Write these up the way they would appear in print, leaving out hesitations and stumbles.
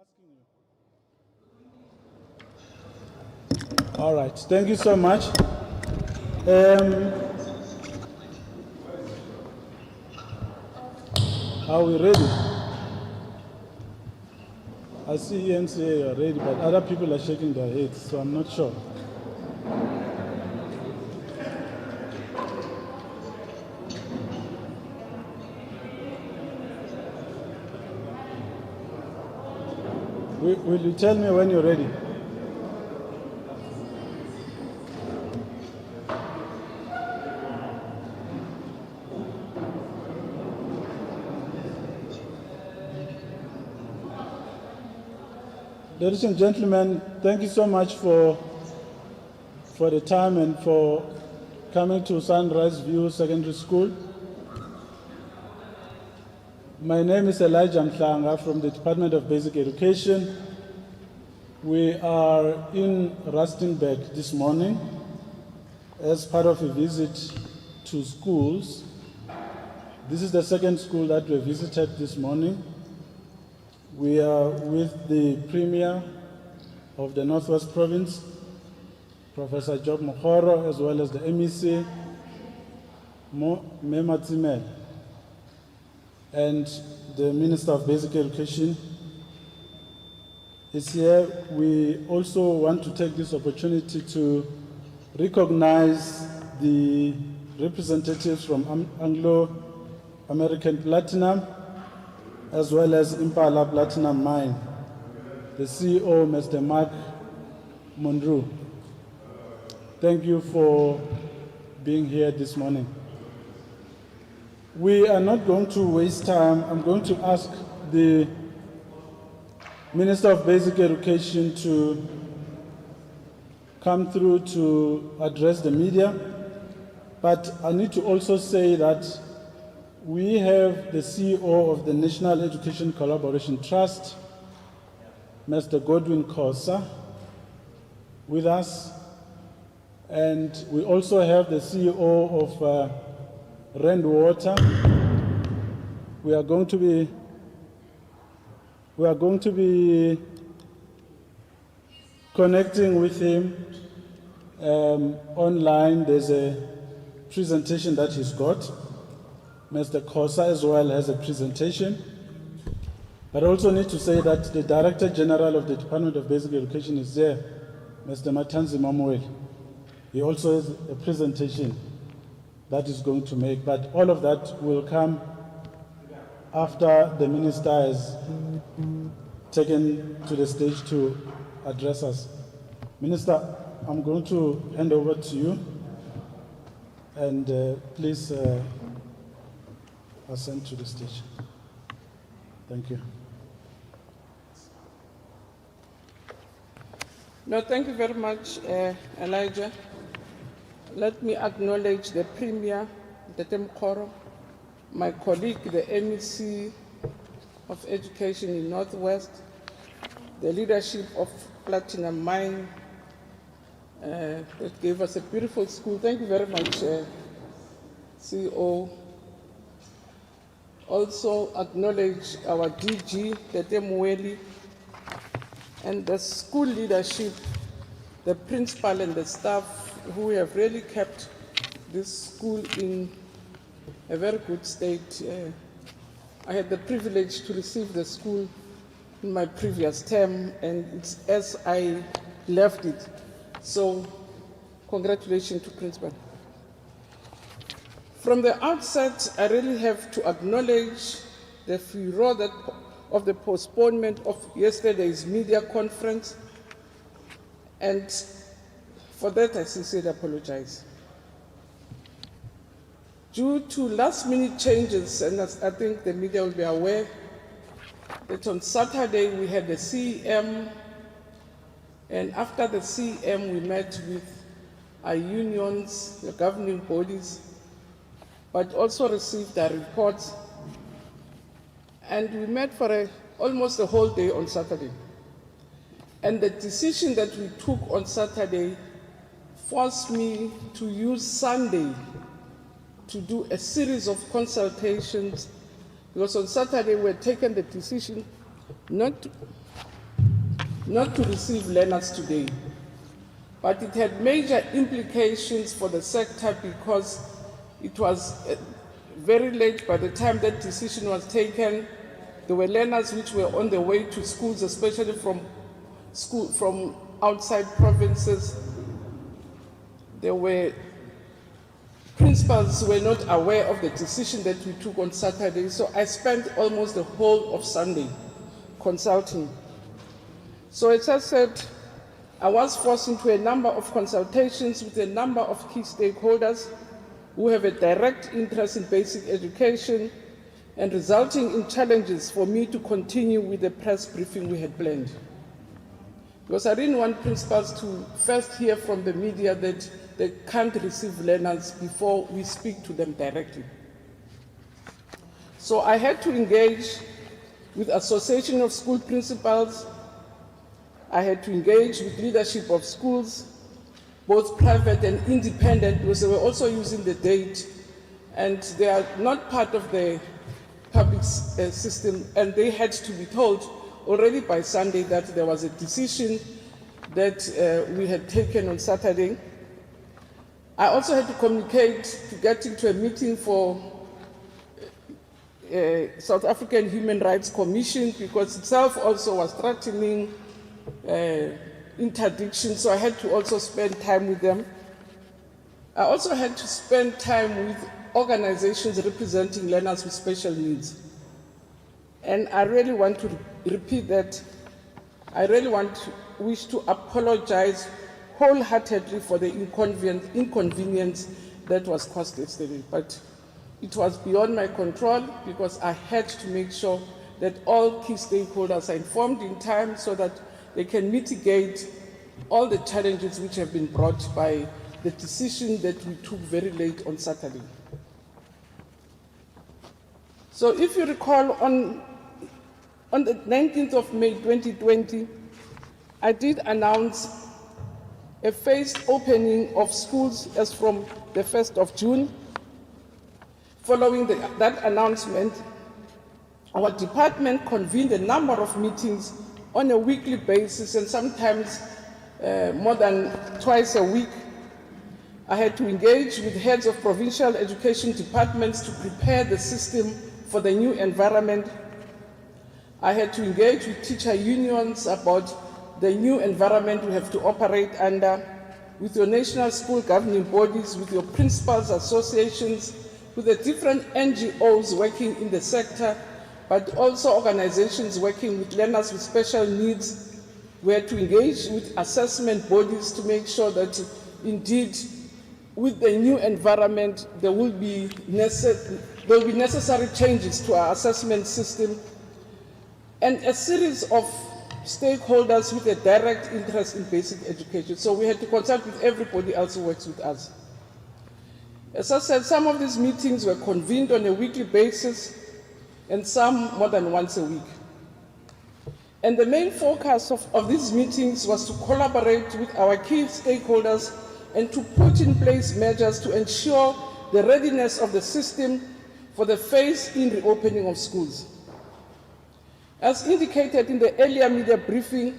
asking you. All right, thank you so much. Are we ready? I see EMCA you are ready, but other people are shaking their heads, so I'm not sure. Will you tell me when you're ready? Ladies and gentlemen, thank you so much for the time and for coming to Sunrise View Secondary School. My name is Elijah Mhlanga from the Department of Basic Education. We are in Rustenburg this morning as part of a visit to schools. This is the second school that we visited this morning. We are with the Premier of the Northwest Province, Professor Job Mokgoro, as well as the MEC, Mema, and the Minister of Basic Education is here. We also want to take this opportunity to recognize the representatives from Anglo-American Platinum, as well as Impala Platinum Mine, the CEO, Mr. Mark Monroe. Thank you for being here this morning. We are not going to waste time. I'm going to ask the Minister of Basic Education to come through to address the media. But I need to also say that we have the CEO of the National Education Collaboration Trust, Mr. Godwin Khosa, with us. And we also have the CEO of Rand Water. We are going to be connecting with him online. There's a presentation that he's got. Mr. Khosa as well has a presentation. But I also need to say that the Director General of the Department of Basic Education is there, Mr. Matanzi Mamuel. He also has a presentation that is going to make, but all of that will come after the Minister has taken to the stage to address us. Minister, I'm going to hand over to you, and please ascend to the stage. Thank you. No, thank you very much, Elijah. Let me acknowledge the Premier, Dr. Mokgoro, my colleague, the MEC of Education in Northwest, the leadership of Platinum Mine that gave us a beautiful school. Thank you very much, CEO. Also acknowledge our DG, Dr. Mweli, and the school leadership, the principal and the staff who have really kept this school in a very good state. I had the privilege to receive the school in my previous term, and it's as I left it. So congratulations to principal. From the outset, I really have to acknowledge the furor of the postponement of yesterday's media conference, and for that I sincerely apologize. Due to last-minute changes, and I think the media will be aware, that on Saturday we had the CEM, and after the CEM we met with our unions, the governing bodies, but also received our reports. And we met for almost a whole day on Saturday. And the decision that we took on Saturday forced me to use Sunday to do a series of consultations, because on Saturday we had taken the decision not to not to receive learners today. But it had major implications for the sector because it was very late by the time that decision was taken. There were learners which were on their way to schools, especially from outside provinces. There were principals who were not aware of the decision that we took on Saturday, so I spent almost the whole of Sunday consulting. So as I said, I was forced into a number of consultations with a number of key stakeholders who have a direct interest in basic education and resulting in challenges for me to continue with the press briefing we had planned. Because I didn't want principals to first hear from the media that they can't receive learners before we speak to them directly. So I had to engage with Association of School Principals. I had to engage with leadership of schools, both private and independent, because they were also using the date, and they are not part of the public system, and they had to be told already by Sunday that there was a decision that we had taken on Saturday. I also had to communicate to get into a meeting for South African Human Rights Commission, because itself also was threatening interdiction, so I had to also spend time with them. I also had to spend time with organizations representing learners with special needs. And I really want to repeat that. I really wish to apologize wholeheartedly for the inconvenience that was caused yesterday. But it was beyond my control because I had to make sure that all key stakeholders are informed in time so that they can mitigate all the challenges which have been brought by the decision that we took very late on Saturday. So if you recall, on the 19th of May 2020, I did announce a phased opening of schools as from the 1st of June. Following that announcement, our department convened a number of meetings on a weekly basis and sometimes more than twice a week. I had to engage with heads of provincial education departments to prepare the system for the new environment. I had to engage with teacher unions about the new environment we have to operate under, with your national school governing bodies, with your principals associations, with the different NGOs working in the sector, but also organizations working with learners with special needs. We had to engage with assessment bodies to make sure that indeed with the new environment there will be necessary changes to our assessment system, and a series of stakeholders with a direct interest in basic education. So we had to consult with everybody else who works with us. As I said, some of these meetings were convened on a weekly basis and some more than once a week. And the main focus of these meetings was to collaborate with our key stakeholders and to put in place measures to ensure the readiness of the system for the phase-in reopening of schools. As indicated in the earlier media briefing,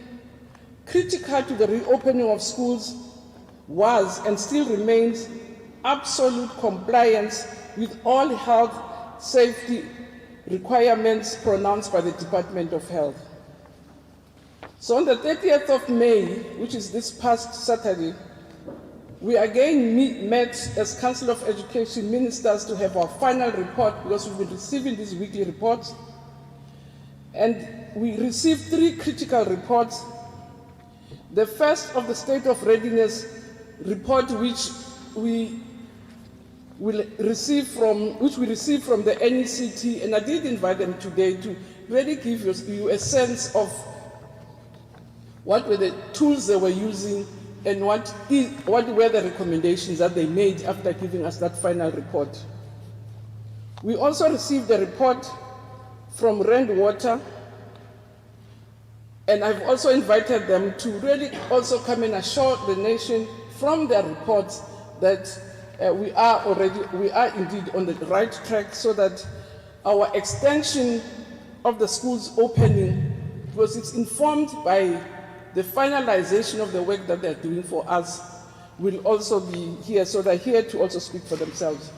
critical to the reopening of schools was and still remains absolute compliance with all health safety requirements pronounced by the Department of Health. So on the 30th of May, which is this past Saturday, we again met as Council of Education Ministers to have our final report, because we've been receiving these weekly reports. And we received 3 critical reports. The first of the State of Readiness report, which we received from the NECT, and I did invite them today to really give you a sense of what were the tools they were using and what were the recommendations that they made after giving us that final report. We also received a report from Rand Water, and I've also invited them to really also come and assure the nation from their reports that we are indeed on the right track, so that our extension of the schools opening, because it's informed by the finalization of the work that they're doing for us will also be here, so they're here to also speak for themselves.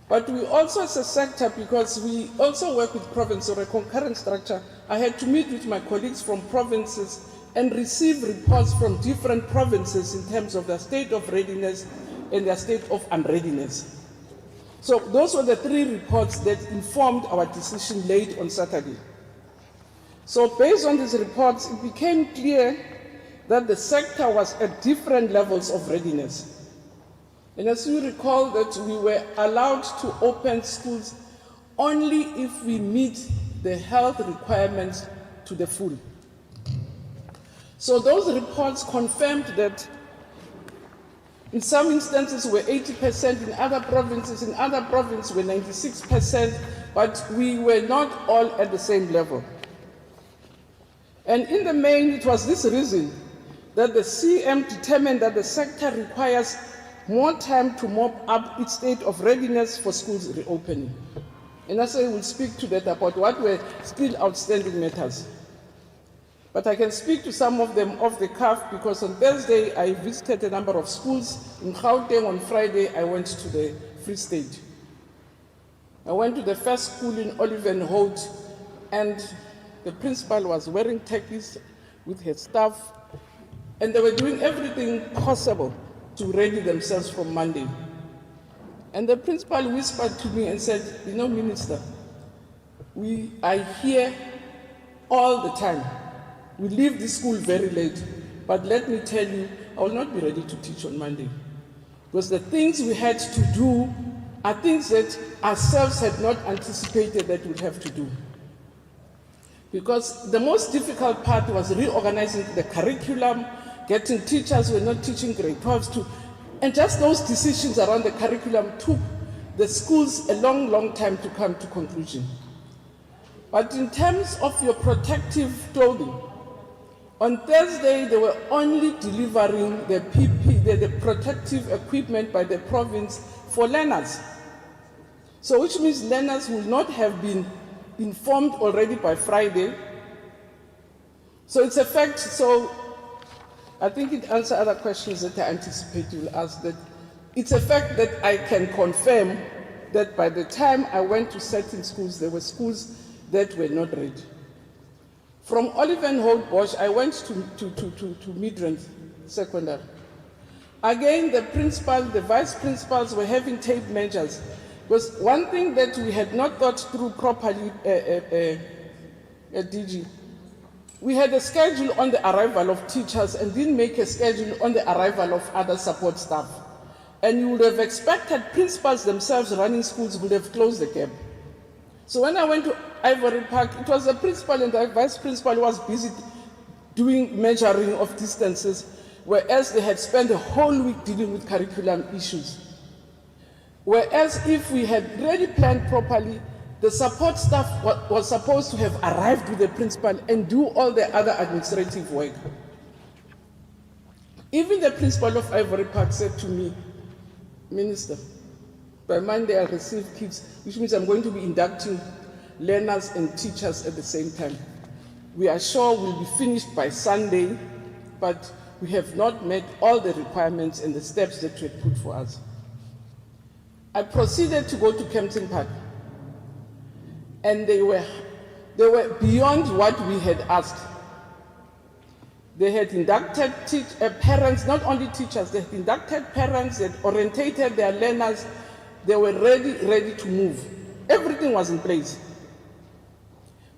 But we also, as a sector, because we also work with provinces or a concurrent structure, I had to meet with my colleagues from provinces and receive reports from different provinces in terms of their state of readiness and their state of unreadiness. So those were the 3 reports that informed our decision late on Saturday. So based on these reports, it became clear that the sector was at different levels of readiness. And as you recall, that we were allowed to open schools only if we meet the health requirements to the full. So those reports confirmed that in some instances were 80%, in other provinces were 96%, but we were not all at the same level. And in the main, it was this reason that the CM determined that the sector requires more time to mop up its state of readiness for schools reopening. And as I will speak to that about what were still outstanding matters. But I can speak to some of them off the cuff, because on Thursday I visited a number of schools. In Gauteng on Friday I went to the Free State. I went to the first school in Olivenhout, and the principal was wearing khakis with her staff, and they were doing everything possible to ready themselves for Monday. And the principal whispered to me and said, "You know, Minister, we are here all the time. We leave the school very late, but let me tell you, I will not be ready to teach on Monday. Because the things we had to do are things that ourselves had not anticipated that we'd have to do." Because the most difficult part was reorganizing the curriculum, getting teachers who were not teaching grade 12s to, and just those decisions around the curriculum took the schools a long, long time to come to conclusion. But in terms of your protective clothing, on Thursday they were only delivering the the protective equipment by the province for learners. So which means learners will not have been informed already by Friday. So it's a fact. So I think it answers other questions that I anticipate you will ask. That it's a fact that I can confirm that by the time I went to certain schools, there were schools that were not ready. From Olivenhout Bosch, I went to Midrand Secondary. Again, the principal, the vice principals were having tape measures. Because one thing that we had not thought through properly at DG, we had a schedule on the arrival of teachers and didn't make a schedule on the arrival of other support staff. And you would have expected principals themselves running schools would have closed the gap. So when I went to Ivory Park, it was the principal and the vice principal who was busy doing measuring of distances, whereas they had spent the whole week dealing with curriculum issues. Whereas if we had really planned properly, the support staff was supposed to have arrived with the principal and do all the other administrative work. Even the principal of Ivory Park said to me, "Minister, by Monday I'll receive kids, which means I'm going to be inducting learners and teachers at the same time. We are sure we'll be finished by Sunday, but we have not met all the requirements and the steps that were put for us." I proceeded to go to Kempton Park, and they were beyond what we had asked. They had inducted parents, not only teachers, they had inducted parents, they had orientated their learners, they were ready to move. Everything was in place.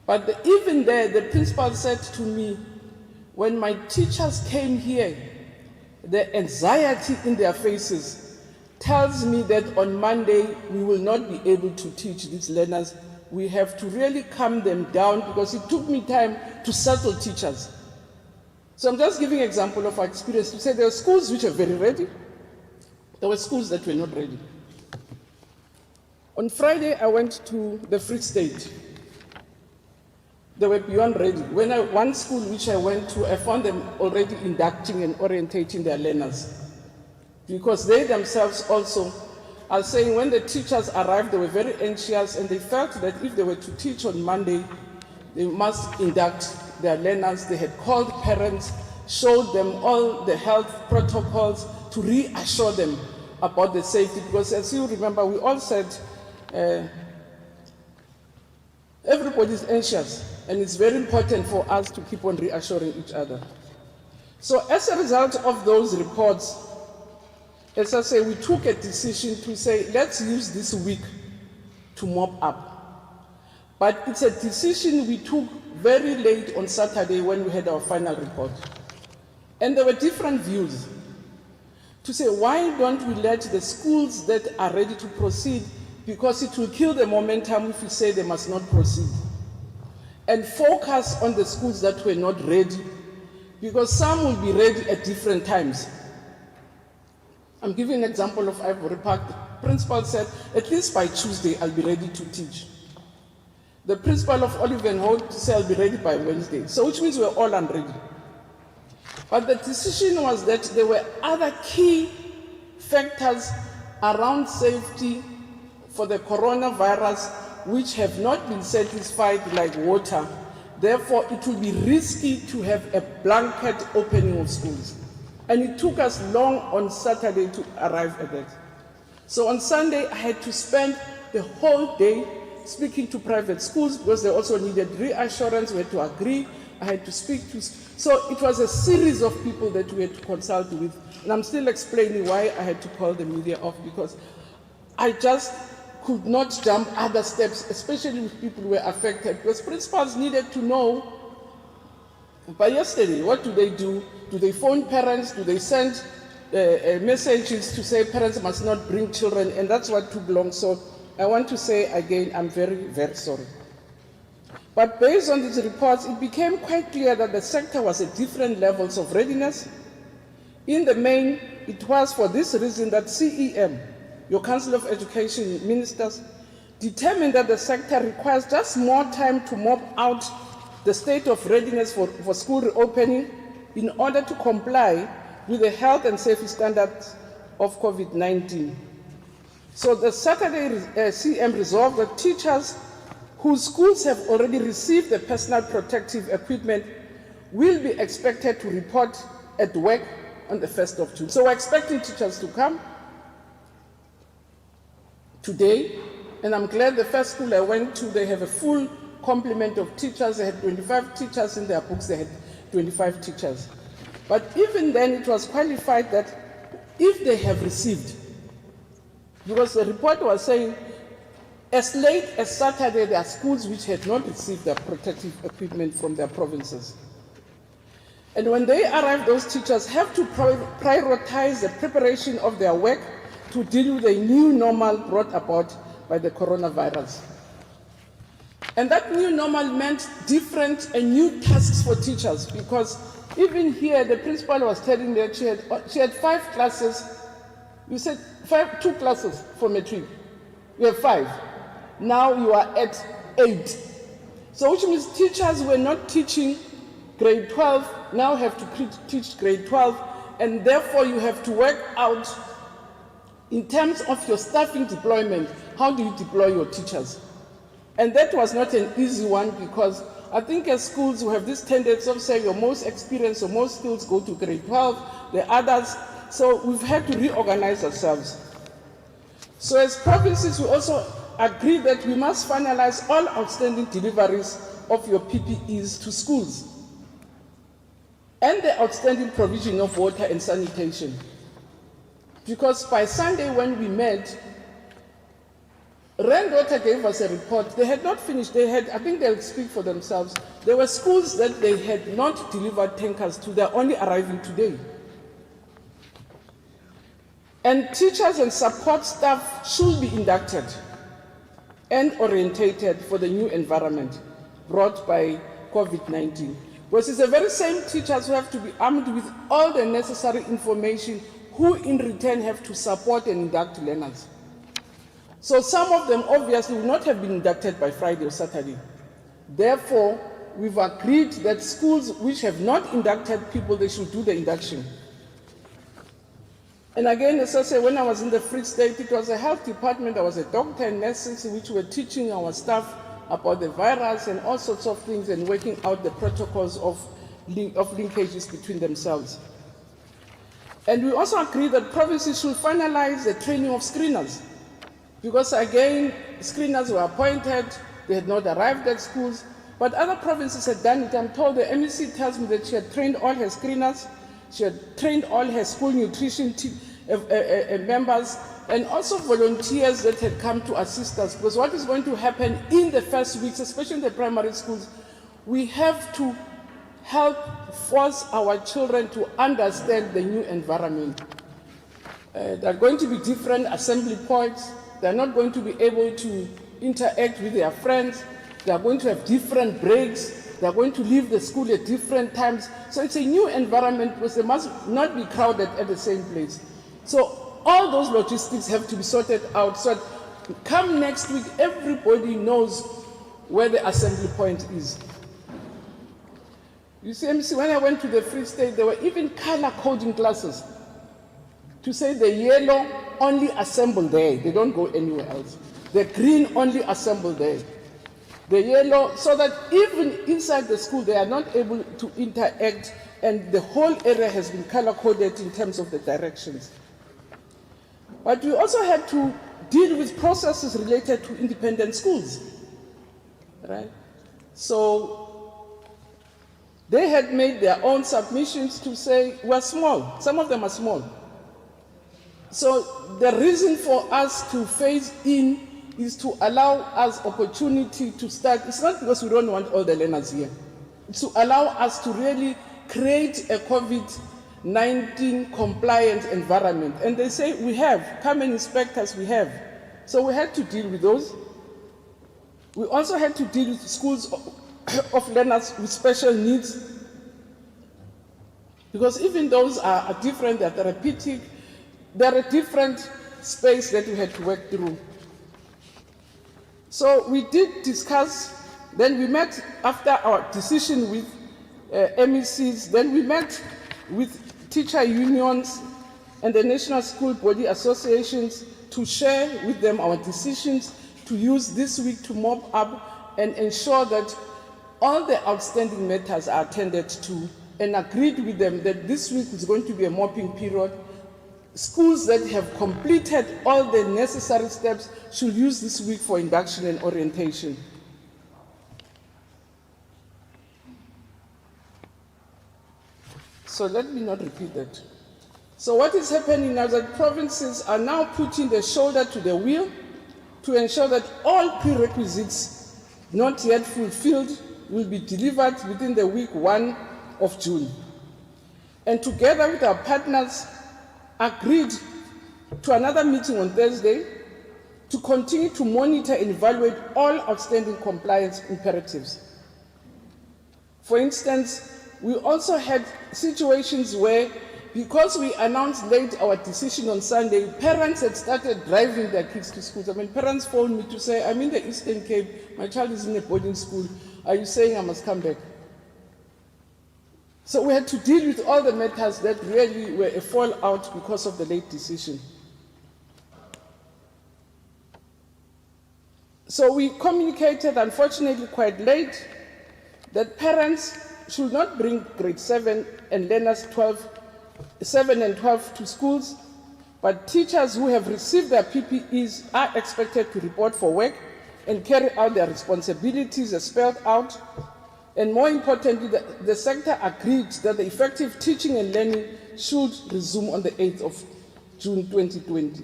But even there, the principal said to me, when my teachers came here, the anxiety in their faces tells me that on Monday we will not be able to teach these learners. We have to really calm them down, because it took me time to settle teachers. So I'm just giving an example of our experience to say there are schools which are very ready. There were schools that were not ready. On Friday, I went to the Free State. They were beyond ready. One school which I went to, I found them already inducting and orientating their learners. Because they themselves also are saying when the teachers arrived, they were very anxious, and they felt that if they were to teach on Monday, they must induct their learners. They had called parents, showed them all the health protocols to reassure them about the safety. Because as you remember, we all said everybody's anxious, and it's very important for us to keep on reassuring each other. So as a result of those reports, as I say, we took a decision to say, let's use this week to mop up. But it's a decision we took very late on Saturday when we had our final report. And there were different views to say, why don't we let the schools that are ready to proceed, because it will kill the momentum if we say they must not proceed, and focus on the schools that were not ready, because some will be ready at different times. I'm giving an example of Ivory Park. The principal said, at least by Tuesday, I'll be ready to teach. The principal of Olive and Holt said, I'll be ready by Wednesday. So which means we're all unready. But the decision was that there were other key factors around safety for the coronavirus which have not been satisfied, like water. Therefore, it will be risky to have a blanket opening of schools. And it took us long on Saturday to arrive at that. So on Sunday, I had to spend the whole day speaking to private schools because they also needed reassurance. We had to agree. I had to speak to. So it was a series of people that we had to consult with. And I'm still explaining why I had to call the media off, because I just could not jump other steps, especially with people who were affected. Because principals needed to know by yesterday, what do they do? Do they phone parents? Do they send messages to say parents must not bring children? And that's what took long. So I want to say again, I'm very, very sorry. But based on these reports, it became quite clear that the sector was at different levels of readiness. In the main, it was for this reason that CEM, your Council of Education Ministers, determined that the sector requires just more time to mop out the state of readiness for school reopening in order to comply with the health and safety standards of COVID-19. So the Saturday CM resolved that teachers whose schools have already received the personal protective equipment will be expected to report at work on the 1st of June. So we're expecting teachers to come today, and I'm glad the first school I went to, they have a full complement of teachers. They had 25 teachers in their books. They had 25 teachers. But even then, it was qualified that if they have received, because the report was saying, as late as Saturday, there are schools which had not received their protective equipment from their provinces. And when they arrive, those teachers have to prioritize the preparation of their work to deal with a new normal brought about by the coronavirus. And that new normal meant different and new tasks for teachers, because even here, the principal was telling me that she had 5 classes. You said 2 classes for matric. You have 5. Now you are at 8. So which means teachers were not teaching grade 12, now have to teach grade 12, and therefore you have to work out in terms of your staffing deployment, how do you deploy your teachers? And that was not an easy one, because I think as schools we have this tendency of saying your most experienced or most skills go to grade 12, the others, so we've had to reorganize ourselves. So as provinces, we also agreed that we must finalize all outstanding deliveries of your PPEs to schools and the outstanding provision of water and sanitation. Because by Sunday when we met, Water gave us a report. They had not finished. They had, I think they'll speak for themselves. There were schools that they had not delivered tankers to. They're only arriving today. And teachers and support staff should be inducted and orientated for the new environment brought by COVID-19. Because it's the very same teachers who have to be armed with all the necessary information, who in return have to support and induct learners. So some of them obviously will not have been inducted by Friday or Saturday. Therefore, we've agreed that schools which have not inducted people, they should do the induction. And again, as I say, when I was in the Free State, it was a health department, there was a doctor and nurses which were teaching our staff about the virus and all sorts of things, and working out the protocols of linkages between themselves. And we also agree that provinces should finalize the training of screeners, because again, screeners were appointed, they had not arrived at schools, but other provinces had done it. I'm told the MEC tells me that she had trained all her screeners, she had trained all her school nutrition members, and also volunteers that had come to assist us. Because what is going to happen in the first weeks, especially in the primary schools, we have to help force our children to understand the new environment. There are going to be different assembly points. They're not going to be able to interact with their friends. They are going to have different breaks. They are going to leave the school at different times. So it's a new environment because they must not be crowded at the same place. So all those logistics have to be sorted out so that come next week, everybody knows where the assembly point is. You see, MC, when I went to the Free State, there were even color coding classes to say the yellow only assemble there, they don't go anywhere else. The green only assemble there. The yellow, so that even inside the school they are not able to interact, and the whole area has been color coded in terms of the directions. But we also had to deal with processes related to independent schools, right? So they had made their own submissions to say we're small. Some of them are small. So the reason for us to phase in is to allow us opportunity to start. It's not because we don't want all the learners here. It's to allow us to really create a COVID-19 compliant environment. And they say we have, come and inspect us, we have. So we had to deal with those. We also had to deal with schools of learners with special needs, because even those are different, they're therapeutic, they're a different space that we had to work through. So we did discuss, then we met after our decision with MECs, then we met with teacher unions and the National School Body Associations to share with them our decisions to use this week to mop up and ensure that all the outstanding matters are attended to, and agreed with them that this week is going to be a mopping period. Schools that have completed all the necessary steps should use this week for induction and orientation. So let me not repeat that. So what is happening now is that provinces are now putting the shoulder to the wheel to ensure that all prerequisites not yet fulfilled will be delivered within the week 1 of June. And together with our partners, agreed to another meeting on Thursday to continue to monitor and evaluate all outstanding compliance imperatives. For instance, we also had situations where, because we announced late our decision on Sunday, parents had started driving their kids to schools. I mean, parents phoned me to say, I'm in the Eastern Cape, my child is in a boarding school, are you saying I must come back? So we had to deal with all the matters that really were a fallout because of the late decision. So we communicated, unfortunately quite late, that parents should not bring grade 7 and learners 7 and 12 to schools, but teachers who have received their PPEs are expected to report for work and carry out their responsibilities as spelled out. And more importantly, the sector agreed that the effective teaching and learning should resume on the 8th of June 2020.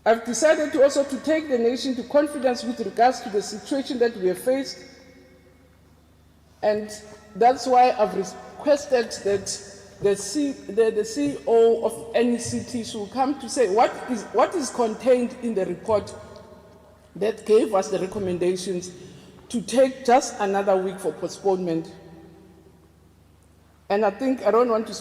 I've decided to also take the nation to confidence with regards to the situation that we have faced. And that's why I've requested that the CEO of NECT should come to say what is contained in the report that gave us the recommendations to take just another week for postponement. And I think I don't want to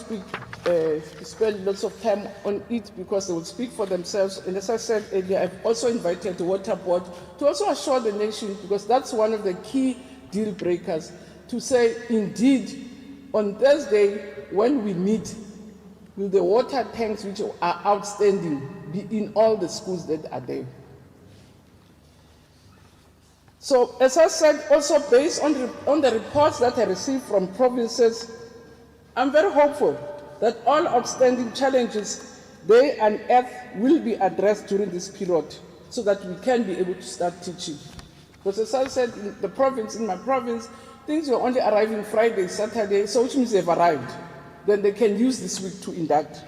spend lots of time on it because they will speak for themselves. And as I said earlier, I've also invited the Water Board to also assure the nation, because that's one of the key deal breakers, to say, indeed, on Thursday, when we meet, will the water tanks which are outstanding be in all the schools that are there? So, as I said, also based on the reports that I received from provinces, I'm very hopeful that all outstanding challenges they unearth will be addressed during this period so that we can be able to start teaching. Because as I said, in my province, things were only arriving Friday, Saturday, so which means they've arrived. Then they can use this week to induct.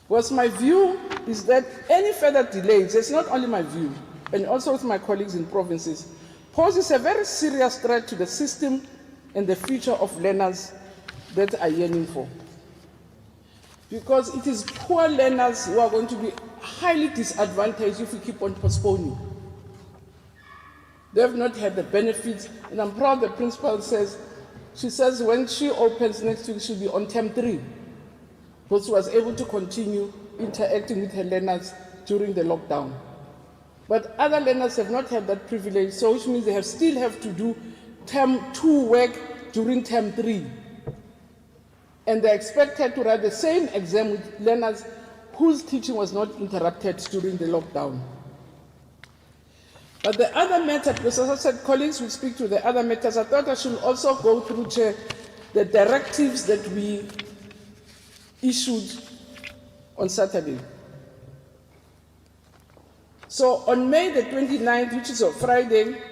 Because my view is that any further delays, it's not only my view, and also with my colleagues in provinces, poses a very serious threat to the system and the future of learners that are yearning for. Because it is poor learners who are going to be highly disadvantaged if we keep on postponing. They have not had the benefits, and I'm proud the principal says, she says when she opens next week, she'll be on term 3, because she was able to continue interacting with her learners during the lockdown. But other learners have not had that privilege, so which means they still have to do term 2 work during term 3. And they're expected to write the same exam with learners whose teaching was not interrupted during the lockdown. But the other matter, because as I said, colleagues will speak to the other matters, I thought I should also go through the directives that we issued on Saturday. So on May the 29th, which is a Friday,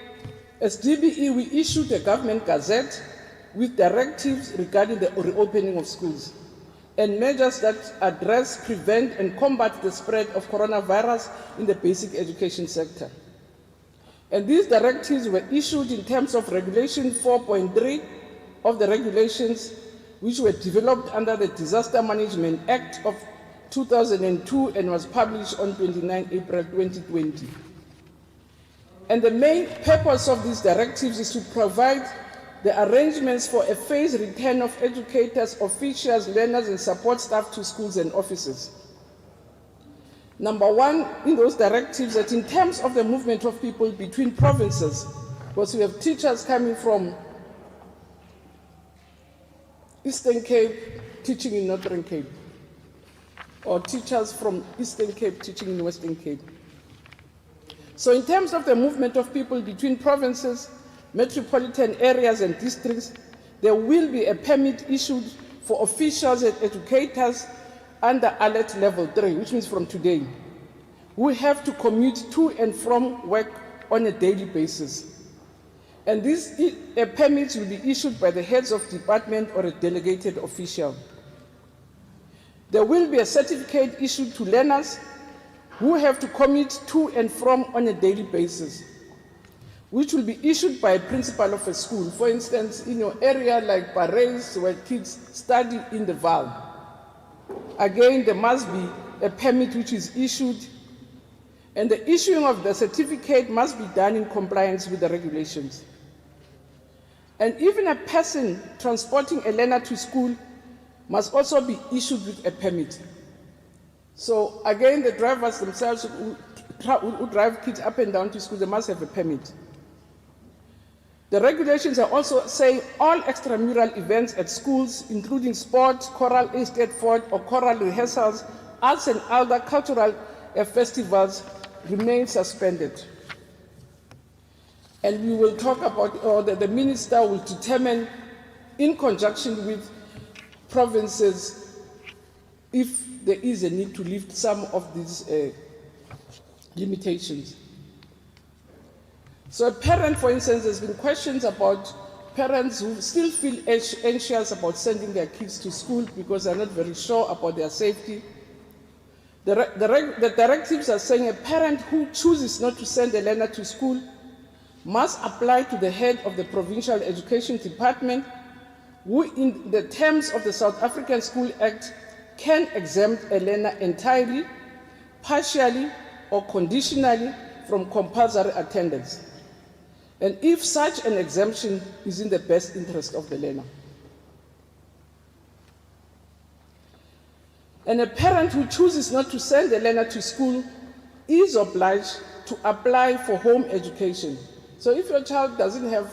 as DBE, we issued a government gazette with directives regarding the reopening of schools and measures that address, prevent, and combat the spread of coronavirus in the basic education sector. And these directives were issued in terms of Regulation 4.3 of the regulations which were developed under the Disaster Management Act of 2002 and was published on 29 April 2020. And the main purpose of these directives is to provide the arrangements for a phased return of educators, officials, learners, and support staff to schools and offices. Number one, in those directives, that in terms of the movement of people between provinces, because we have teachers coming from Eastern Cape teaching in Northern Cape, or teachers from Eastern Cape teaching in Western Cape. So in terms of the movement of people between provinces, metropolitan areas and districts, there will be a permit issued for officials and educators under alert level 3, which means from today, who have to commute to and from work on a daily basis. And these permits will be issued by the heads of department or a delegated official. There will be a certificate issued to learners who have to commute to and from on a daily basis, which will be issued by a principal of a school. For instance, in your area like Parys, where kids study in the Val, again, there must be a permit which is issued, and the issuing of the certificate must be done in compliance with the regulations. And even a person transporting a learner to school must also be issued with a permit. So again, the drivers themselves who drive kids up and down to school, they must have a permit. The regulations are also saying all extramural events at schools, including sport, choral estate fort, or choral rehearsals, arts and other cultural festivals, remain suspended. And we will talk about, or the minister will determine, in conjunction with provinces, if there is a need to lift some of these limitations. So a parent, for instance, there's been questions about parents who still feel anxious about sending their kids to school because they're not very sure about their safety. The directives are saying a parent who chooses not to send a learner to school must apply to the head of the provincial education department, who in the terms of the South African School Act can exempt a learner entirely, partially, or conditionally from compulsory attendance, and if such an exemption is in the best interest of the learner. And a parent who chooses not to send a learner to school is obliged to apply for home education. So if your child doesn't have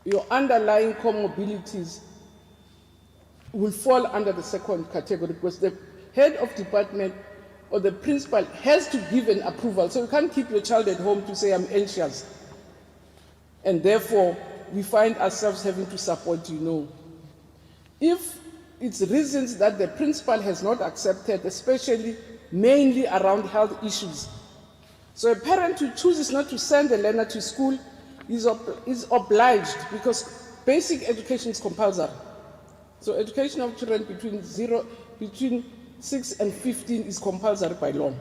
your underlying comorbidities, will fall under the second category, because the head of department or the principal has to give an approval. So you can't keep your child at home to say, I'm anxious. And therefore, we find ourselves having to support you. No. If it's reasons that the principal has not accepted, especially mainly around health issues. So a parent who chooses not to send a learner to school is obliged, because basic education is compulsory. So education of children between 6 and 15 is compulsory by law.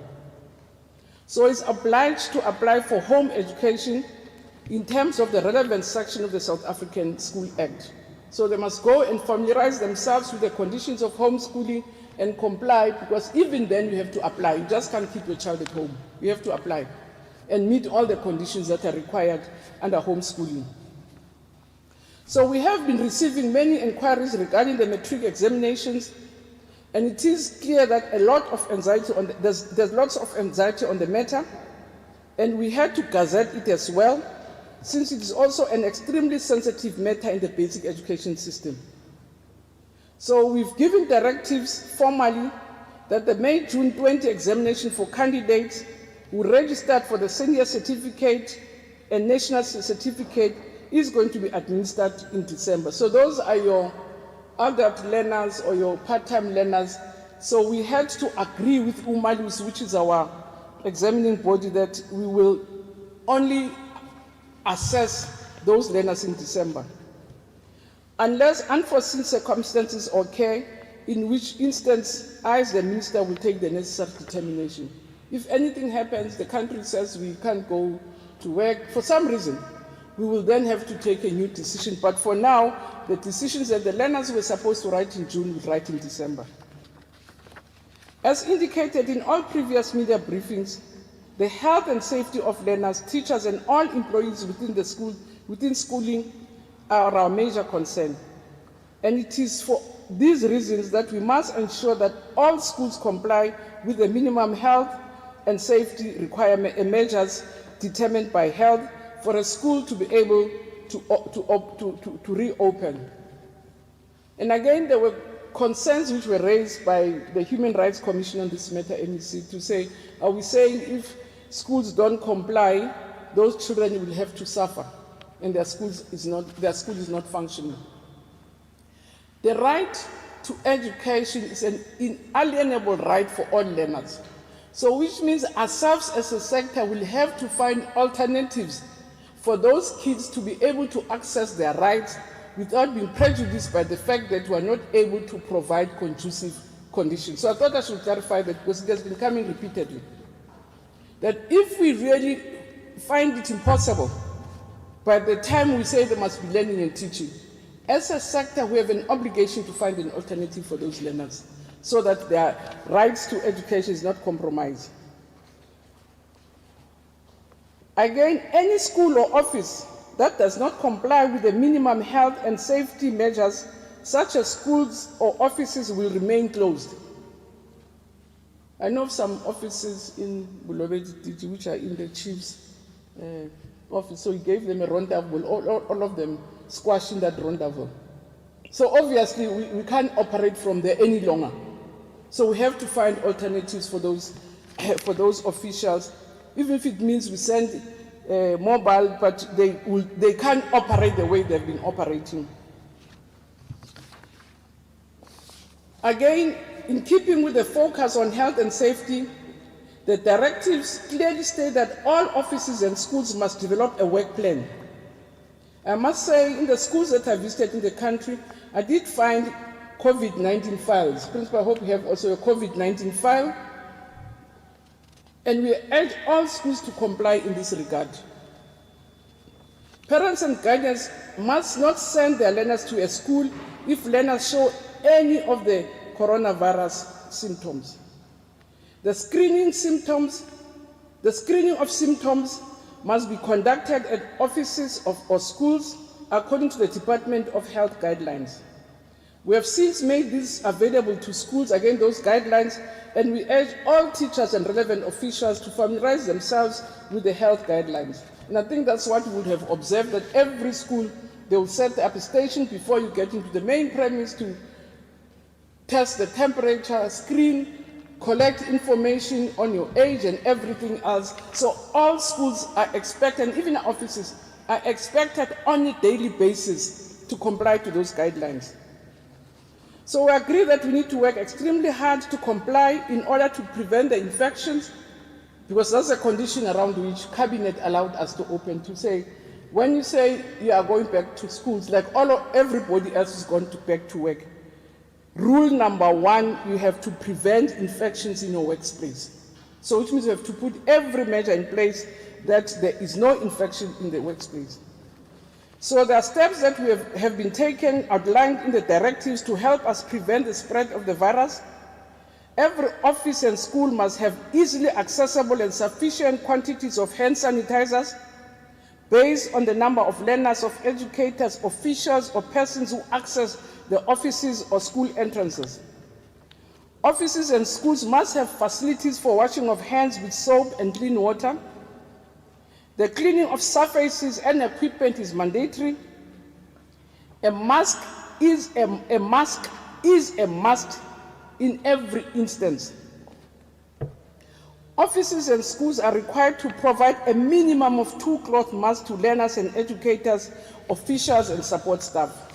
So it's obliged to apply for home education in terms of the relevant section of the South African School Act. So they must go and familiarize themselves with the conditions of homeschooling and comply, because even then you have to apply. You just can't keep your child at home. You have to apply and meet all the conditions that are required under homeschooling. So we have been receiving many inquiries regarding the matric examinations, and it is clear that there's lots of anxiety on the matter, and we had to gazette it as well, since it is also an extremely sensitive matter in the basic education system. So we've given directives formally that the May-June 20 examination for candidates who registered for the senior certificate and national certificate is going to be administered in December. So those are your adult learners or your part-time learners. So we had to agree with UMALUS, which is our examining body, that we will only assess those learners in December, unless unforeseen circumstances occur, in which instance I, as the minister, will take the necessary determination. If anything happens, the country says we can't go to work for some reason, we will then have to take a new decision. But for now, the decisions that the learners were supposed to write in June will write in December. As indicated in all previous media briefings, the health and safety of learners, teachers, and all employees within schooling are our major concern. And it is for these reasons that we must ensure that all schools comply with the minimum health and safety requirement and measures determined by health for a school to be able to reopen. And again, there were concerns which were raised by the Human Rights Commission on this matter, MEC, to say, are we saying if schools don't comply, those children will have to suffer and their school is not functioning? The right to education is an inalienable right for all learners. So which means ourselves as a sector will have to find alternatives for those kids to be able to access their rights without being prejudiced by the fact that we are not able to provide conducive conditions. So I thought I should clarify that, because it has been coming repeatedly, that if we really find it impossible, by the time we say there must be learning and teaching, as a sector we have an obligation to find an alternative for those learners so that their rights to education is not compromised. Again, any school or office that does not comply with the minimum health and safety measures, such as schools or offices, will remain closed. I know of some offices in Bulobedi which are in the chief's office, so he gave them a rendezvous, all of them squashing that rendezvous. So obviously we can't operate from there any longer. So we have to find alternatives for those officials, even if it means we send mobile, but they can't operate the way they've been operating. Again, in keeping with the focus on health and safety, the directives clearly state that all offices and schools must develop a work plan. I must say, in the schools that I visited in the country, I did find COVID-19 files. Principal, I hope you have also a COVID-19 file. And we urge all schools to comply in this regard. Parents and guardians must not send their learners to a school if learners show any of the coronavirus symptoms. The screening of symptoms must be conducted at offices or schools according to the Department of Health guidelines. We have since made this available to schools, again those guidelines, and we urge all teachers and relevant officials to familiarize themselves with the health guidelines. And I think that's what we would have observed, that every school, they will set up a station before you get into the main premise to test the temperature, screen, collect information on your age and everything else. So all schools are expected, and even offices are expected on a daily basis to comply to those guidelines. So we agree that we need to work extremely hard to comply in order to prevent the infections, because that's a condition around which Cabinet allowed us to open, to say, when you say you are going back to schools, like everybody else is going back to work, rule number one, you have to prevent infections in your workplace. So which means you have to put every measure in place that there is no infection in the workplace. So there are steps that we have been taken, outlined in the directives to help us prevent the spread of the virus. Every office and school must have easily accessible and sufficient quantities of hand sanitizers based on the number of learners, of educators, officials, or persons who access the offices or school entrances. Offices and schools must have facilities for washing of hands with soap and clean water. The cleaning of surfaces and equipment is mandatory. A mask is a must in every instance. Offices and schools are required to provide a minimum of 2 cloth masks to learners and educators, officials, and support staff.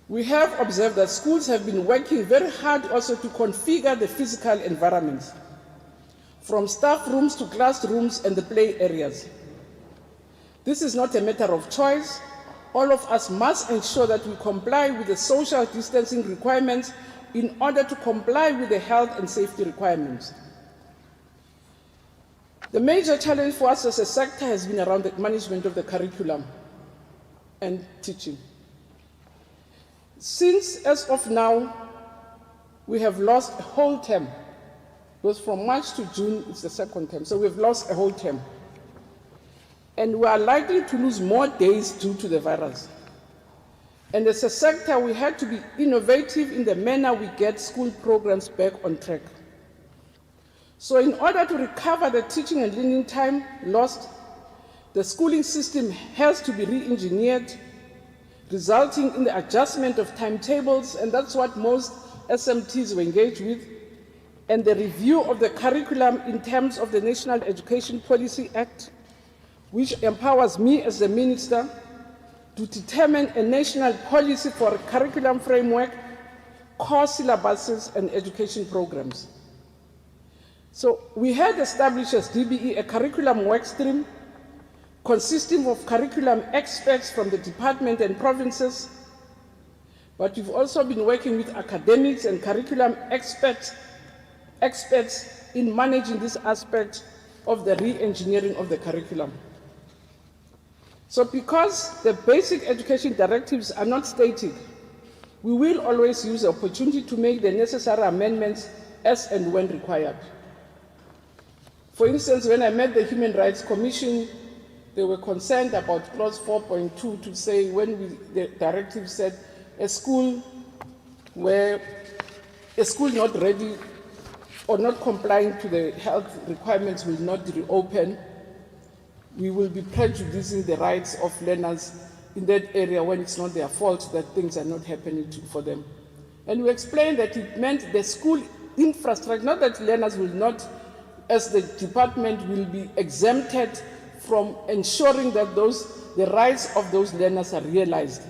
We have observed that schools have been working very hard also to configure the physical environments, from staff rooms to classrooms and the play areas. This is not a matter of choice. All of us must ensure that we comply with the social distancing requirements in order to comply with the health and safety requirements. The major challenge for us as a sector has been around the management of the curriculum and teaching. Since, as of now, we have lost a whole term, because from March to June, it's the second term, so we've lost a whole term. And we are likely to lose more days due to the virus. And as a sector, we had to be innovative in the manner we get school programs back on track. So in order to recover the teaching and learning time lost, the schooling system has to be re-engineered, resulting in the adjustment of timetables, and that's what most SMTs were engaged with, and the review of the curriculum in terms of the National Education Policy Act, which empowers me as the Minister to determine a national policy for a curriculum framework, core syllabuses, and education programs. So we had established as DBE a curriculum work stream consisting of curriculum experts from the department and provinces, but we've also been working with academics and curriculum experts in managing this aspect of the re-engineering of the curriculum. So because the basic education directives are not static, we will always use the opportunity to make the necessary amendments as and when required. For instance, when I met the Human Rights Commission, they were concerned about clause 4.2 to say when the directive said a school not ready or not complying to the health requirements will not reopen, we will be prejudicing the rights of learners in that area when it's not their fault that things are not happening for them. And we explained that it meant the school infrastructure, not that learners will not, as the department, will be exempted from ensuring that the rights of those learners are realized.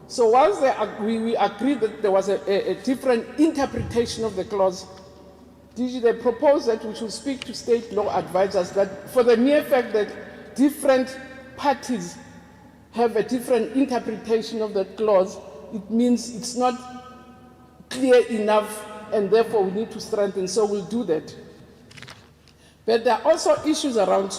So whilst we agreed that there was a different interpretation of the clause, they proposed that we should speak to state law advisors, that for the mere fact that different parties have a different interpretation of that clause, it means it's not clear enough, and therefore we need to strengthen, so we'll do that. But there are also issues around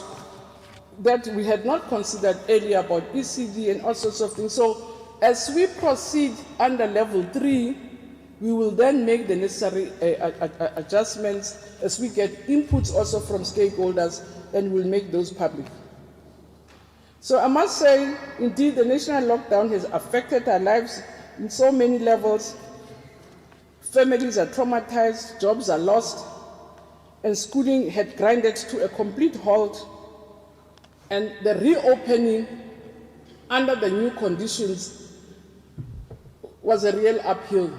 that we had not considered earlier about ECD and all sorts of things. So as we proceed under level 3, we will then make the necessary adjustments as we get inputs also from stakeholders, and we'll make those public. So I must say, indeed, the national lockdown has affected our lives in so many levels. Families are traumatized, jobs are lost, and schooling had grinded to a complete halt, and the reopening under the new conditions was a real uphill.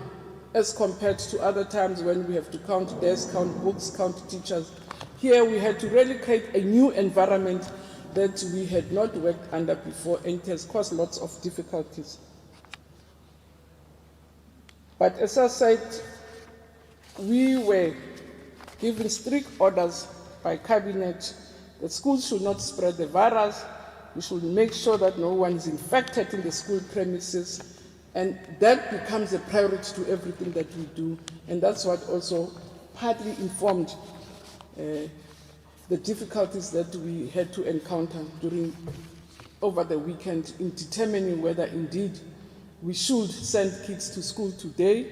as compared to other times when we have to count desks, count books, count teachers. Here we had to really create a new environment that we had not worked under before, and it has caused lots of difficulties. But as I said, we were given strict orders by cabinet that schools should not spread the virus. We should make sure that no one is infected in the school premises, and that becomes a priority to everything that we do, and that's what also partly informed the difficulties that we had to encounter over the weekend in determining whether indeed we should send kids to school today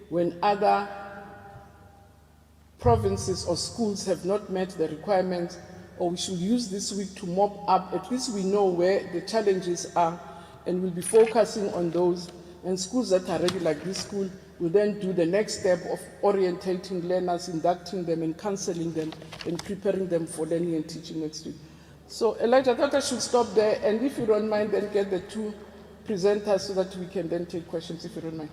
when other provinces or schools have not met the requirements, or we should use this week to mop up. At least we know where the challenges are, and we'll be focusing on those. And schools that are ready, like this school, will then do the next step of orientating learners, inducting them and counseling them and preparing them for learning and teaching next week. So Elijah, I thought I should stop there, and if you don't mind, then get the two presenters so that we can then take questions, if you don't mind.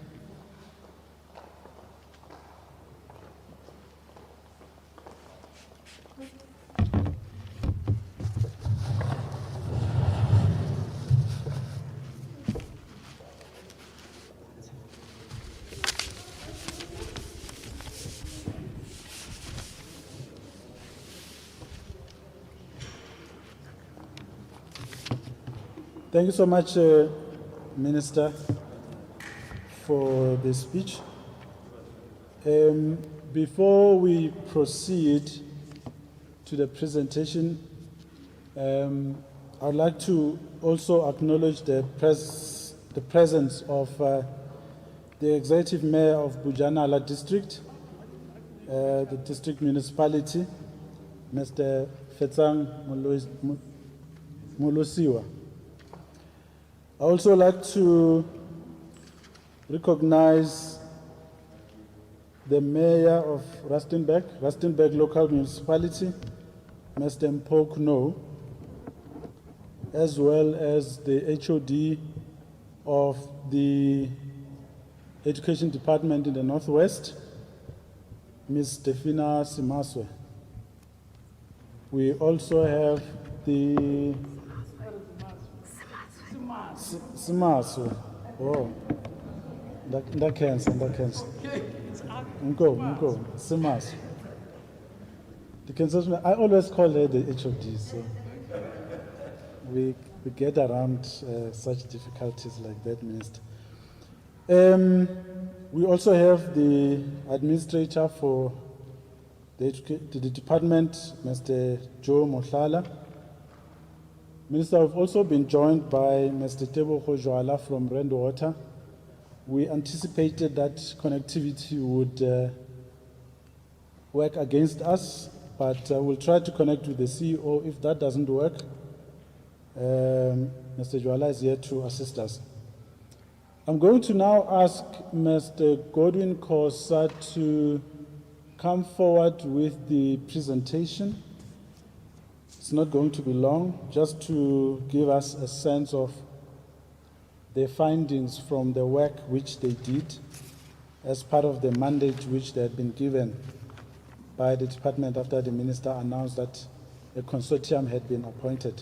Thank you so much, Minister, for the speech. Before we proceed to the presentation, I'd like to also acknowledge the presence of the Executive Mayor of Bujanala District, the district municipality, Mr. Fetsang Molosiwa. I also like to recognize the Mayor of Rustenburg Local Municipality, Mr. Mpok No, as well as the HOD of the Education Department in the Northwest, Ms. Stefina Simaswe. We also have the Simaswe. Oh, that cancel. Go. Simaswe. The cancellation. I always call her the HOD, so we get around such difficulties like that, Minister. We also have the administrator for the department, Mr. Joe Mohlala. Minister, we've also been joined by Mr. Tebo Khojwala from Rand Water. We anticipated that connectivity would work against us, but we'll try to connect with the CEO. If that doesn't work, Mr. Jwala is here to assist us. I'm going to now ask Mr. Godwin Kosa to come forward with the presentation. It's not going to be long, just to give us a sense of the findings from the work which they did as part of the mandate which they had been given by the department after the minister announced that a consortium had been appointed.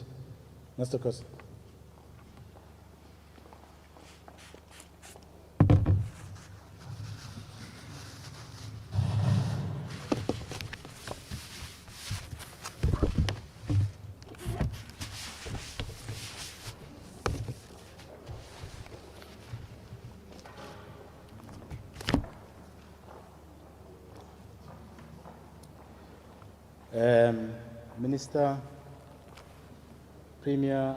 Mr. Kosa. Minister, Premier,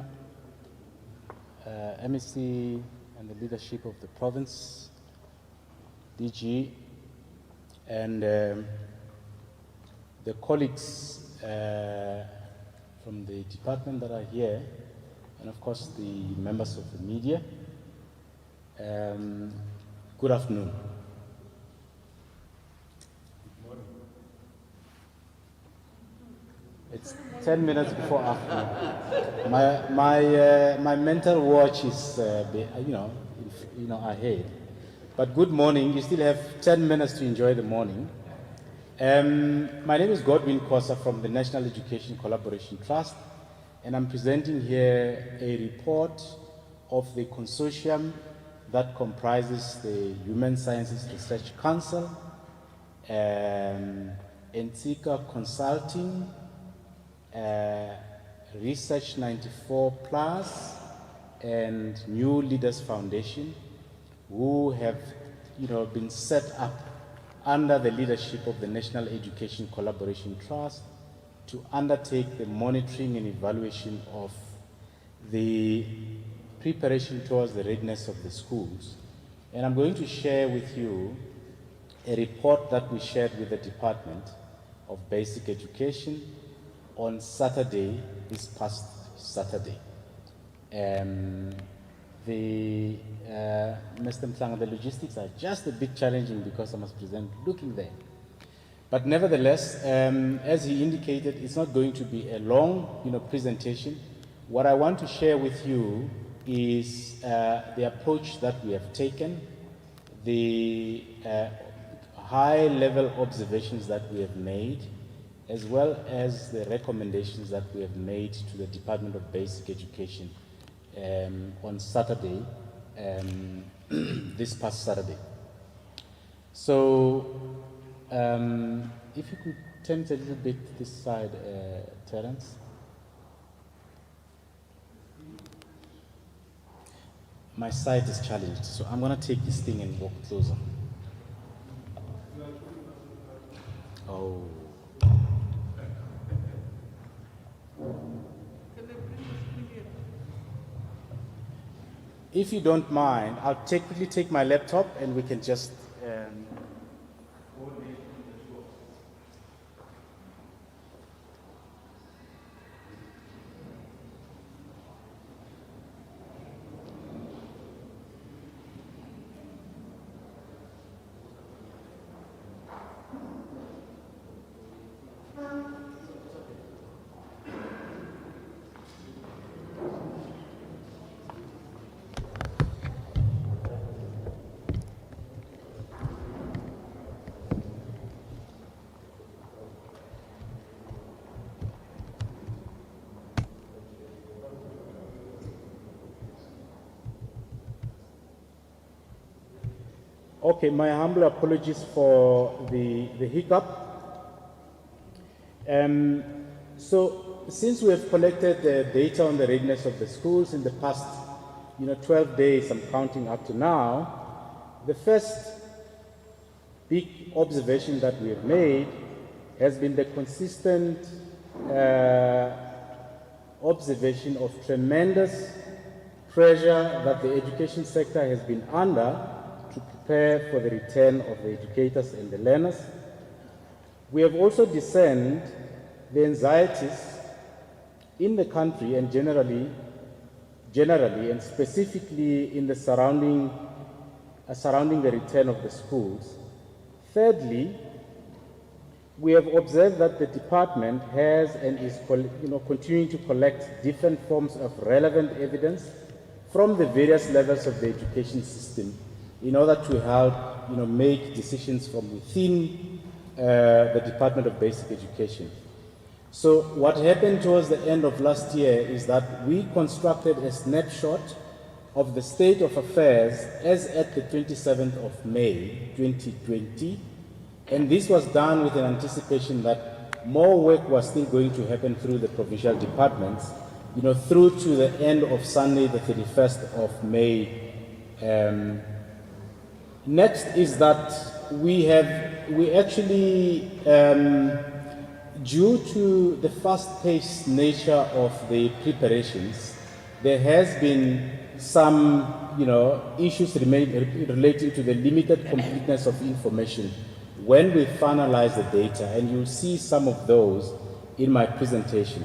MEC, and the leadership of the province, DG, and the colleagues from the department that are here, and of course the members of the media. Good afternoon. It's 10 minutes before afternoon. My mental watch is, ahead. But good morning. You still have 10 minutes to enjoy the morning. My name is Godwin Kosa from the National Education Collaboration Trust, and I'm presenting here a report of the consortium that comprises the Human Sciences Research Council, Entika Consulting, Research 94 Plus, and New Leaders Foundation, who have been set up under the leadership of the National Education Collaboration Trust to undertake the monitoring and evaluation of the preparation towards the readiness of the schools. And I'm going to share with you a report that we shared with the Department of Basic Education on Saturday, this past Saturday. Mr. Mhlanga, the logistics are just a bit challenging because I must present looking there. But nevertheless, as he indicated, it's not going to be a long presentation. What I want to share with you is the approach that we have taken, the high-level observations that we have made, as well as the recommendations that we have made to the Department of Basic Education on Saturday, this past Saturday. So, if you could turn it a little bit this side, Terence. My sight is challenged, so I'm going to take this thing and walk closer. Oh. If you don't mind, I'll quickly take my laptop and we can just Okay, my humble apologies for the hiccup. So, since we have collected the data on the readiness of the schools in the past, 12 days, I'm counting up to now, the first big observation that we have made has been the consistent observation of tremendous pressure that the education sector has been under to prepare for the return of the educators and the learners. We have also discerned the anxieties in the country and generally and specifically in the surrounding the return of the schools. Thirdly, we have observed that the department has and is continuing to collect different forms of relevant evidence from the various levels of the education system in order to help make decisions from within the Department of Basic Education. So what happened towards the end of last year is that we constructed a snapshot of the state of affairs as at the 27th of May 2020, and this was done with an anticipation that more work was still going to happen through the provincial departments, through to the end of Sunday, the 31st of May. Next is that we actually, due to the fast-paced nature of the preparations, there has been some, issues relating to the limited completeness of information when we finalize the data, and you'll see some of those in my presentation.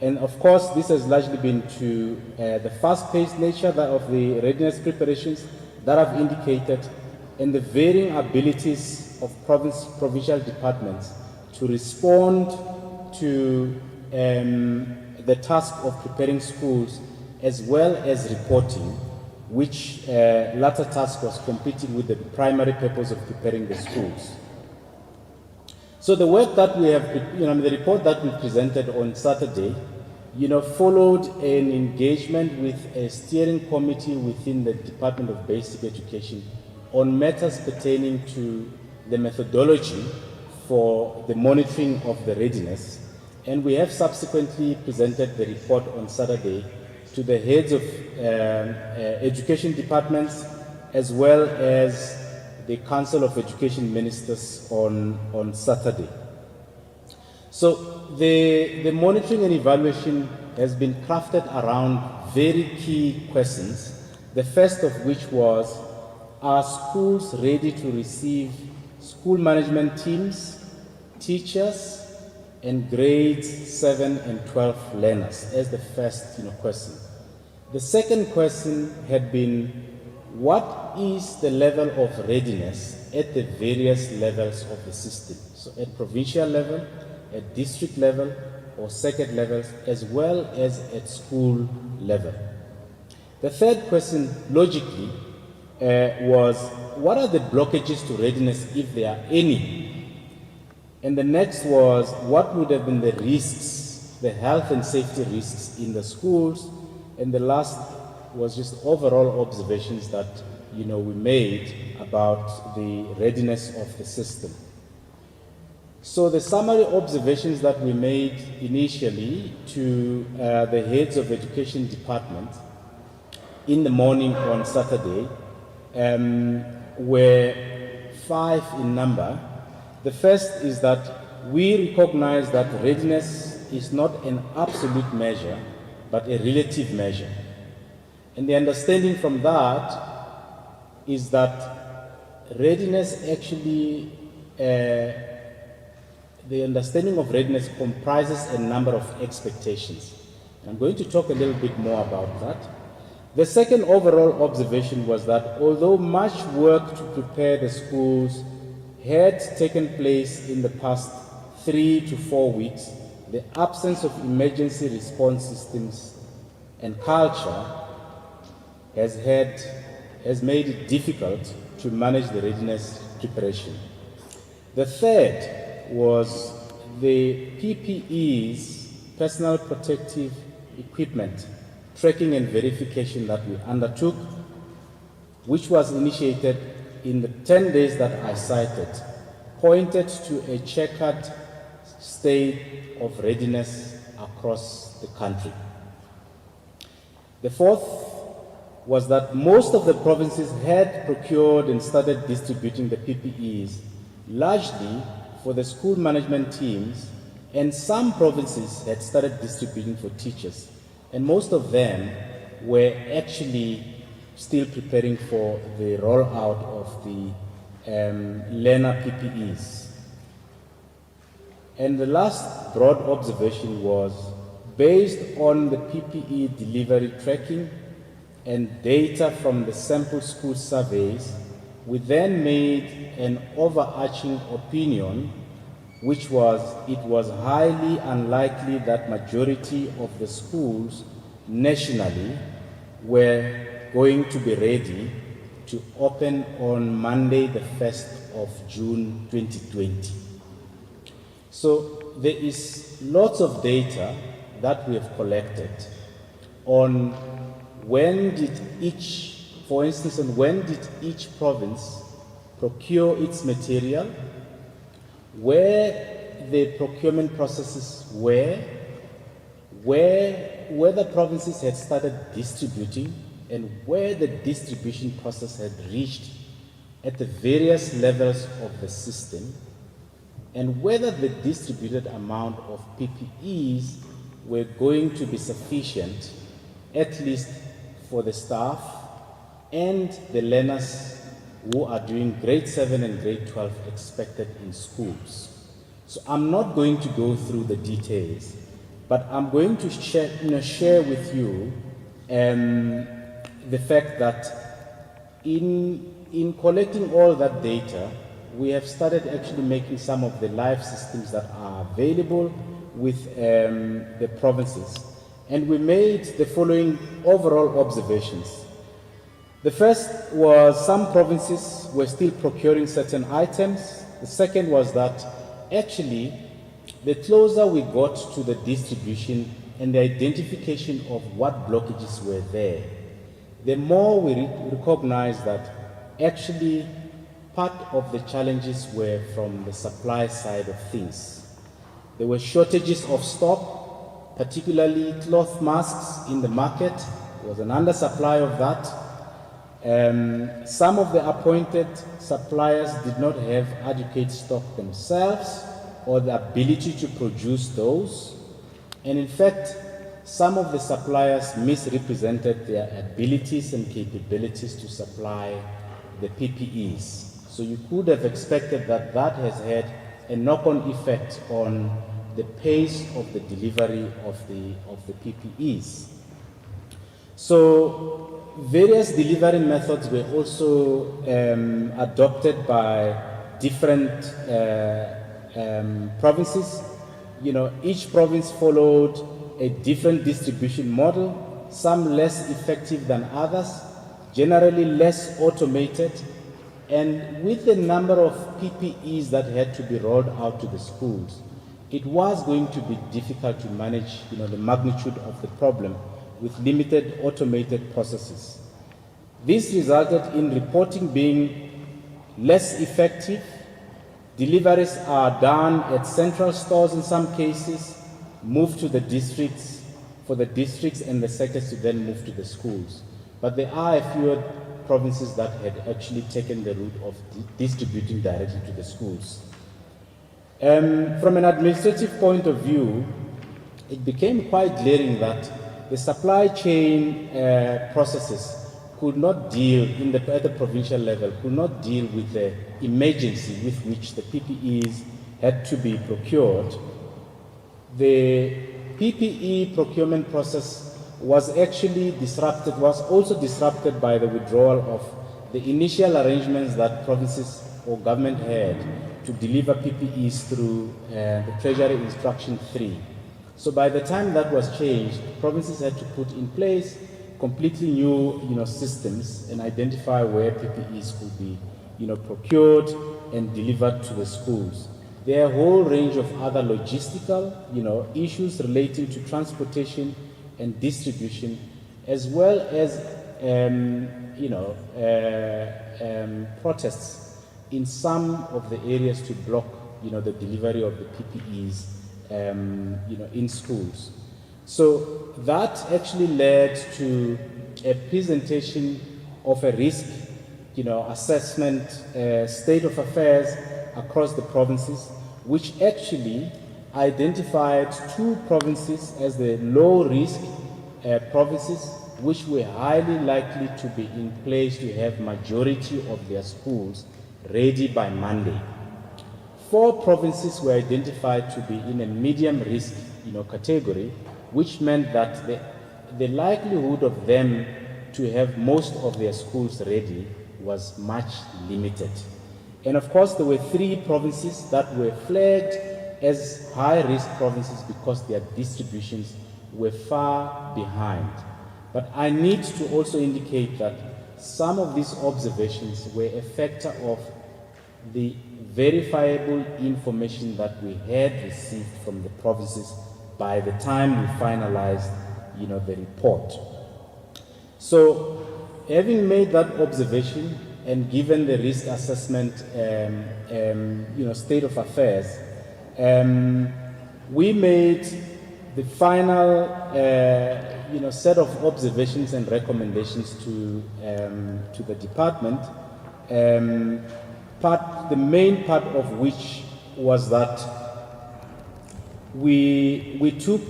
And of course, this has largely been to the fast-paced nature of the readiness preparations that I've indicated, and the varying abilities of provincial departments to respond to the task of preparing schools as well as reporting which latter task was competing with the primary purpose of preparing the schools. So the work that we have, the report that we presented on Saturday, followed an engagement with a steering committee within the Department of Basic Education on matters pertaining to the methodology for the monitoring of the readiness. And we have subsequently presented the report on Saturday to the heads of education departments as well as the Council of Education Ministers on Saturday. So the monitoring and evaluation has been crafted around very key questions, the first of which was, are schools ready to receive school management teams, teachers, and grades 7 and 12 learners as the first question. The second question had been, what is the level of readiness at the various levels of the system? So at provincial level, at district level, or circuit levels, as well as at school level. The third question, logically, was, what are the blockages to readiness if there are any? And the next was, what would have been the risks, the health and safety risks in the schools? And the last was just overall observations that we made about the readiness of the system. So the summary observations that we made initially to the heads of education department in the morning on Saturday were 5 in number. The first is that we recognize that readiness is not an absolute measure, but a relative measure. And the understanding from that is that readiness actually, the understanding of readiness comprises a number of expectations. I'm going to talk a little bit more about that. The second overall observation was that although much work to prepare the schools had taken place in the past 3 to 4 weeks, the absence of emergency response systems and culture has made it difficult to manage the readiness preparation. The third was the PPEs, personal protective equipment, tracking and verification that we undertook, which was initiated in the 10 days that I cited, pointed to a checkered state of readiness across the country. The fourth was that most of the provinces had procured and started distributing the PPEs, largely for the school management teams, and some provinces had started distributing for teachers. And most of them were actually still preparing for the rollout of the learner PPEs. And the last broad observation was, based on the PPE delivery tracking and data from the sample school surveys, we then made an overarching opinion, which was, it was highly unlikely that majority of the schools nationally were going to be ready to open on Monday, the 1st of June 2020. So there is lots of data that we have collected on when did each, for instance, on when did each province procure its material, where the procurement processes were, where the provinces had started distributing, and where the distribution process had reached at the various levels of the system, and whether the distributed amount of PPEs were going to be sufficient, at least for the staff and the learners who are doing grade 7 and grade 12 expected in schools. So I'm not going to go through the details, but I'm going to share with you the fact that in collecting all that data, we have started actually making some of the live systems that are available with the provinces. And we made the following overall observations. The first was some provinces were still procuring certain items. The second was that actually the closer we got to the distribution and the identification of what blockages were there, the more we recognize that actually part of the challenges were from the supply side of things. There were shortages of stock, particularly cloth masks in the market. There was an undersupply of that. Some of the appointed suppliers did not have adequate stock themselves or the ability to produce those. And in fact, some of the suppliers misrepresented their abilities and capabilities to supply the PPEs. So you could have expected that that has had a knock-on effect on the pace of the delivery of the PPEs. So various delivery methods were also adopted by different provinces. You know, each province followed a different distribution model, some less effective than others, generally less automated, and with the number of PPEs that had to be rolled out to the schools, it was going to be difficult to manage, you know, the magnitude of the problem with limited automated processes. This resulted in reporting being less effective. Deliveries are done at central stores in some cases, moved to the districts, for the districts and the sectors to then move to the schools. But there are a few provinces that had actually taken the route of distributing directly to the schools. From an administrative point of view, it became quite glaring that the supply chain processes could not deal at the provincial level, could not deal with the emergency with which the PPEs had to be procured. The PPE procurement process was also disrupted by the withdrawal of the initial arrangements that provinces or government had to deliver PPEs through the Treasury Instruction 3. So by the time that was changed, provinces had to put in place completely new, systems and identify where PPEs could be, procured and delivered to the schools. There are a whole range of other logistical, issues relating to transportation and distribution, as well as, protests in some of the areas to block, the delivery of the PPEs, in schools. So that actually led to a presentation of a risk, assessment state of affairs across the provinces, which actually identified 2 provinces as the low-risk provinces, which were highly likely to be in place to have majority of their schools ready by Monday. 4 provinces were identified to be in a medium-risk, category, which meant that the likelihood of them to have most of their schools ready was much limited. And of course, there were 3 provinces that were flagged as high-risk provinces because their distributions were far behind. But I need to also indicate that some of these observations were a factor of the verifiable information that we had received from the provinces by the time we finalized, the report. So, having made that observation and given the risk assessment, state of affairs, we made the final, set of observations and recommendations to the department. The main part of which was that we took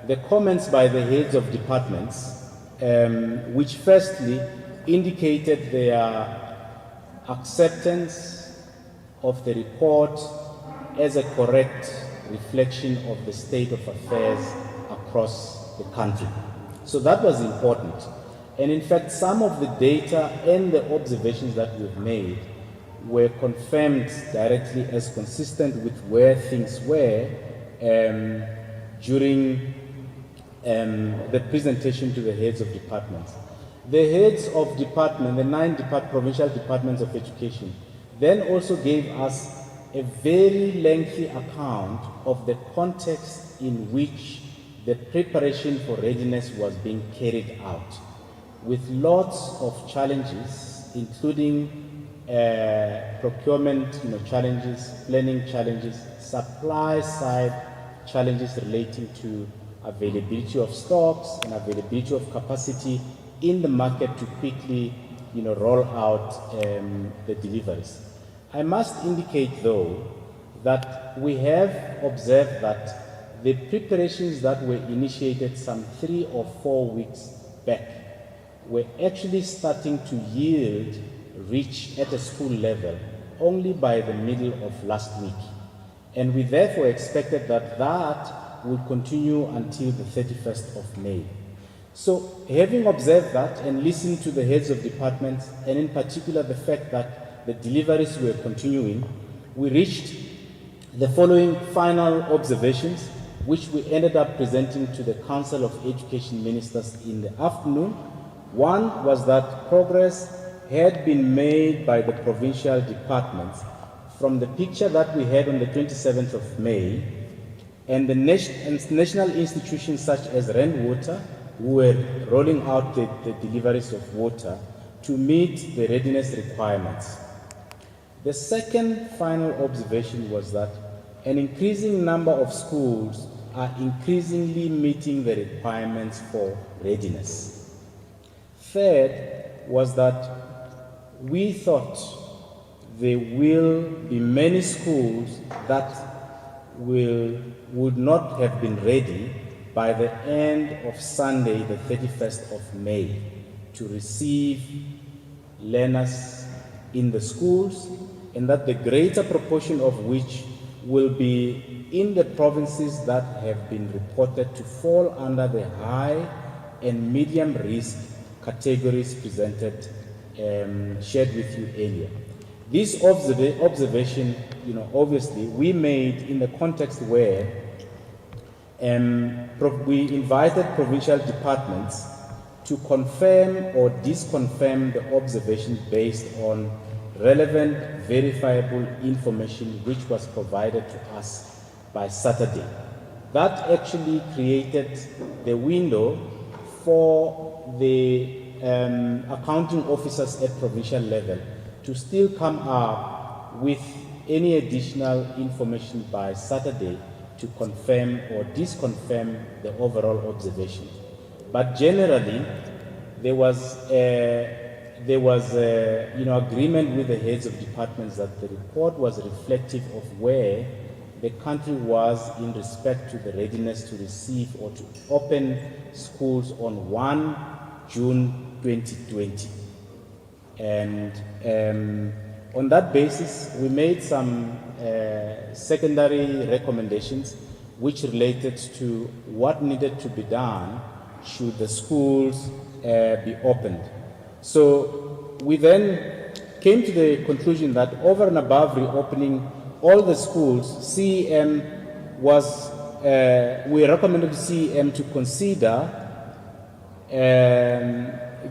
the comments by the heads of departments, which firstly indicated their acceptance of the report as a correct reflection of the state of affairs across the country. So that was important. And in fact, some of the data and the observations that we've made were confirmed directly as consistent with where things were during the presentation to the heads of departments. The heads of department, the 9 provincial departments of education, then also gave us a very lengthy account of the context in which the preparation for readiness was being carried out, with lots of challenges, including procurement challenges, planning challenges, supply side challenges relating to availability of stocks and availability of capacity in the market to quickly roll out the deliveries. I must indicate though that we have observed that the preparations that were initiated some 3 or 4 weeks back were actually starting to yield reach at a school level only by the middle of last week. And we therefore expected that that would continue until the 31st of May. So having observed that and listened to the heads of departments, and in particular the fact that the deliveries were continuing, we reached the following final observations, which we ended up presenting to the Council of Education Ministers in the afternoon. One was that progress had been made by the provincial departments from the picture that we had on the 27th of May, and the national institutions such as Water, who were rolling out the deliveries of water to meet the readiness requirements. The second final observation was that an increasing number of schools are increasingly meeting the requirements for readiness. Third was that we thought there will be many schools that would not have been ready by the end of Sunday, the 31st of May, to receive learners in the schools, and that the greater proportion of which will be in the provinces that have been reported to fall under the high and medium risk categories presented, shared with you earlier. This observation, obviously we made in the context where we invited provincial departments to confirm or disconfirm the observation based on relevant, verifiable information which was provided to us by Saturday. That actually created the window for the accounting officers at provincial level to still come up with any additional information by Saturday to confirm or disconfirm the overall observation. But generally, there was agreement with the heads of departments that the report was reflective of where the country was in respect to the readiness to receive or to open schools on 1 June 2020. And on that basis, we made some secondary recommendations which related to what needed to be done should the schools be opened. So we then came to the conclusion that over and above reopening all the schools, CEM was, we recommended CEM to consider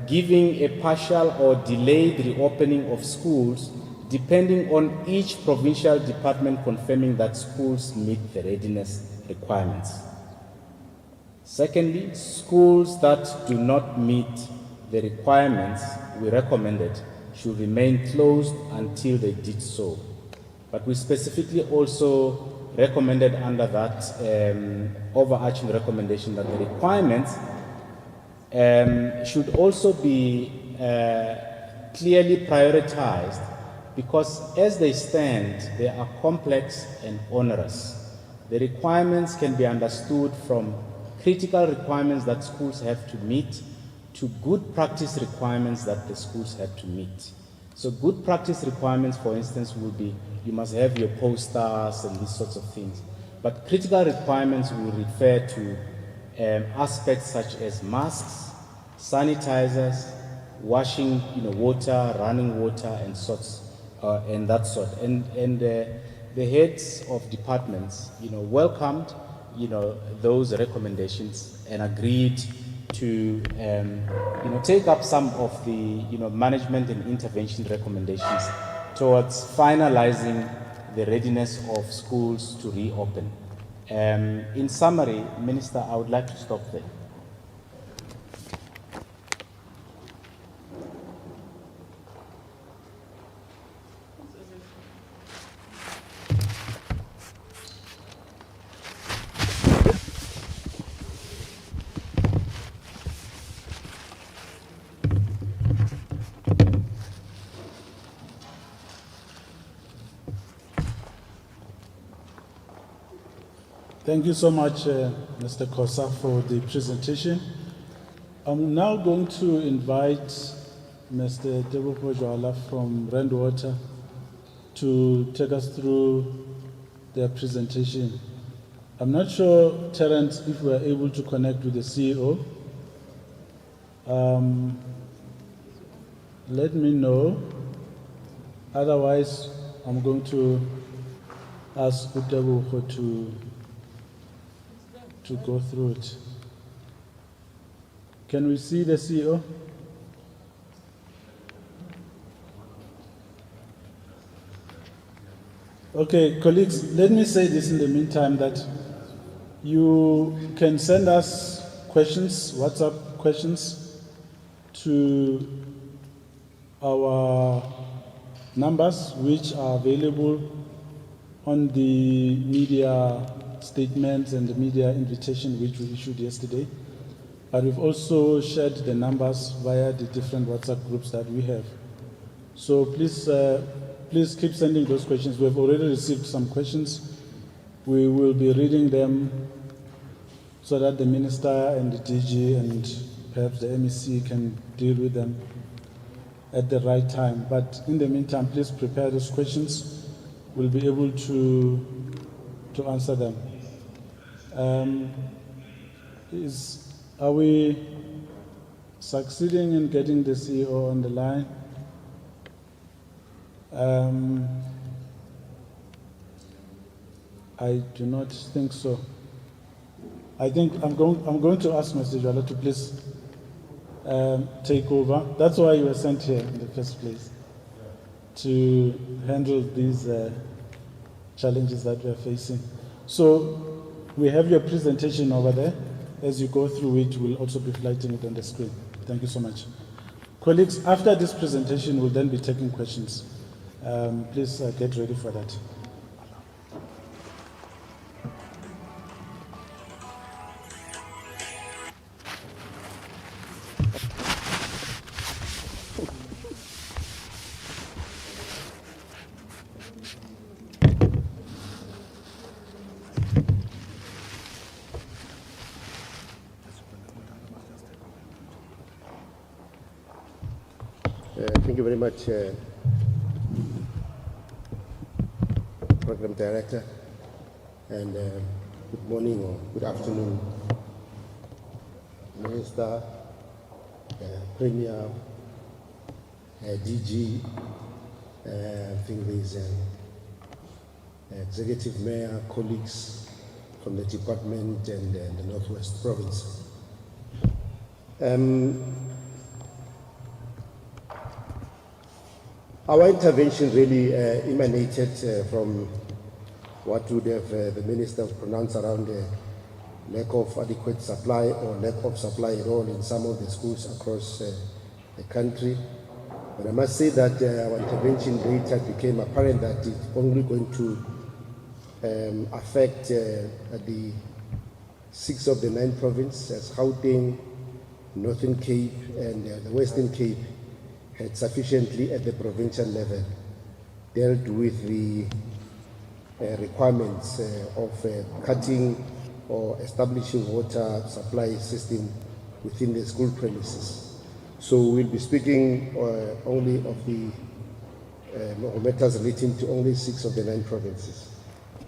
giving a partial or delayed reopening of schools depending on each provincial department confirming that schools meet the readiness requirements. Secondly, schools that do not meet the requirements we recommended should remain closed until they did so. But we specifically also recommended under that overarching recommendation that the requirements should also be clearly prioritized, because as they stand, they are complex and onerous. The requirements can be understood from critical requirements that schools have to meet to good practice requirements that the schools have to meet. So good practice requirements, for instance, will be you must have your posters and these sorts of things. But critical requirements will refer to aspects such as masks, sanitizers, washing water, running water, and sorts, and that sort. And the heads of departments welcomed those recommendations and agreed to take up some of the management and intervention recommendations towards finalizing the readiness of schools to reopen. In summary, Minister, I would like to stop there. Thank you so much, Mr. Kosa, for the presentation. I'm now going to invite Mr. Tebogo Jwala from Randwater to take us through their presentation. I'm not sure, Terence, if we're able to connect with the CEO. Let me know. Otherwise, I'm going to ask Tebogo to go through it. Can we see the CEO? Okay, colleagues, let me say this in the meantime, that you can send us questions, WhatsApp questions, to our numbers, which are available on the media statements and the media invitation which we issued yesterday. But we've also shared the numbers via the different WhatsApp groups that we have. So please keep sending those questions. We've already received some questions. We will be reading them so that the Minister and the DG and perhaps the MEC can deal with them at the right time. But in the meantime, please prepare those questions. We'll be able to answer them. Are we succeeding in getting the CEO on the line? I do not think so. I think I'm going to ask Mr. Jwala to please take over. That's why you were sent here in the first place, to handle these challenges that we are facing. So we have your presentation over there. As you go through it, we'll also be flighting it on the screen. Thank you so much. Colleagues, after this presentation, we'll then be taking questions. Please get ready for that. Thank you very much, Program Director, and good morning or good afternoon, Minister, Premier, DG, I think there's Executive Mayor, colleagues from the department and the Northwest Province. Our intervention really emanated from what would have the Minister pronounced around the lack of adequate supply or lack of supply at all in some of the schools across the country. But I must say that our intervention later became apparent that it's only going to affect the 6 of the 9 provinces, Gauteng, Northern Cape, and the Western Cape, had sufficiently at the provincial level dealt with the requirements of cutting or establishing water supply system within the school premises. So we'll be speaking only of the matters relating to only 6 of the 9 provinces.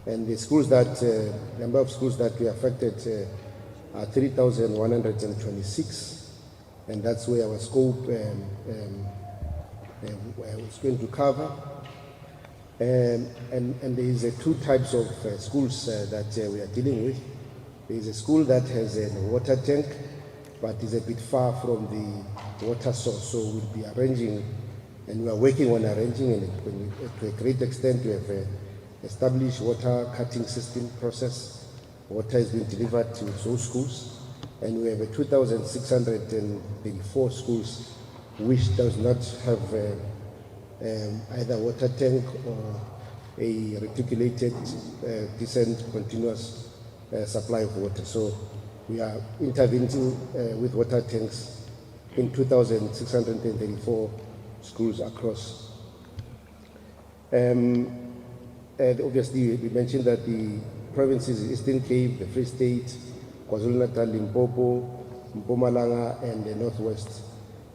And the schools that, number of schools that we affected are 3,126, and that's where our scope was going to cover. And there is 2 types of schools that we are dealing with. There is a school that has a water tank, but is a bit far from the water source. So we'll be arranging, and we are working on arranging, and to a great extent we have established water cutting system process. Water is being delivered to those schools, and we have 2,634 schools which does not have either water tank or a reticulated, decent, continuous supply of water. So we are intervening with water tanks in 2,634 schools across. Obviously, we mentioned that the provinces, Eastern Cape, the Free State, KwaZulu-Natal, Limpopo, Mpumalanga, and the Northwest.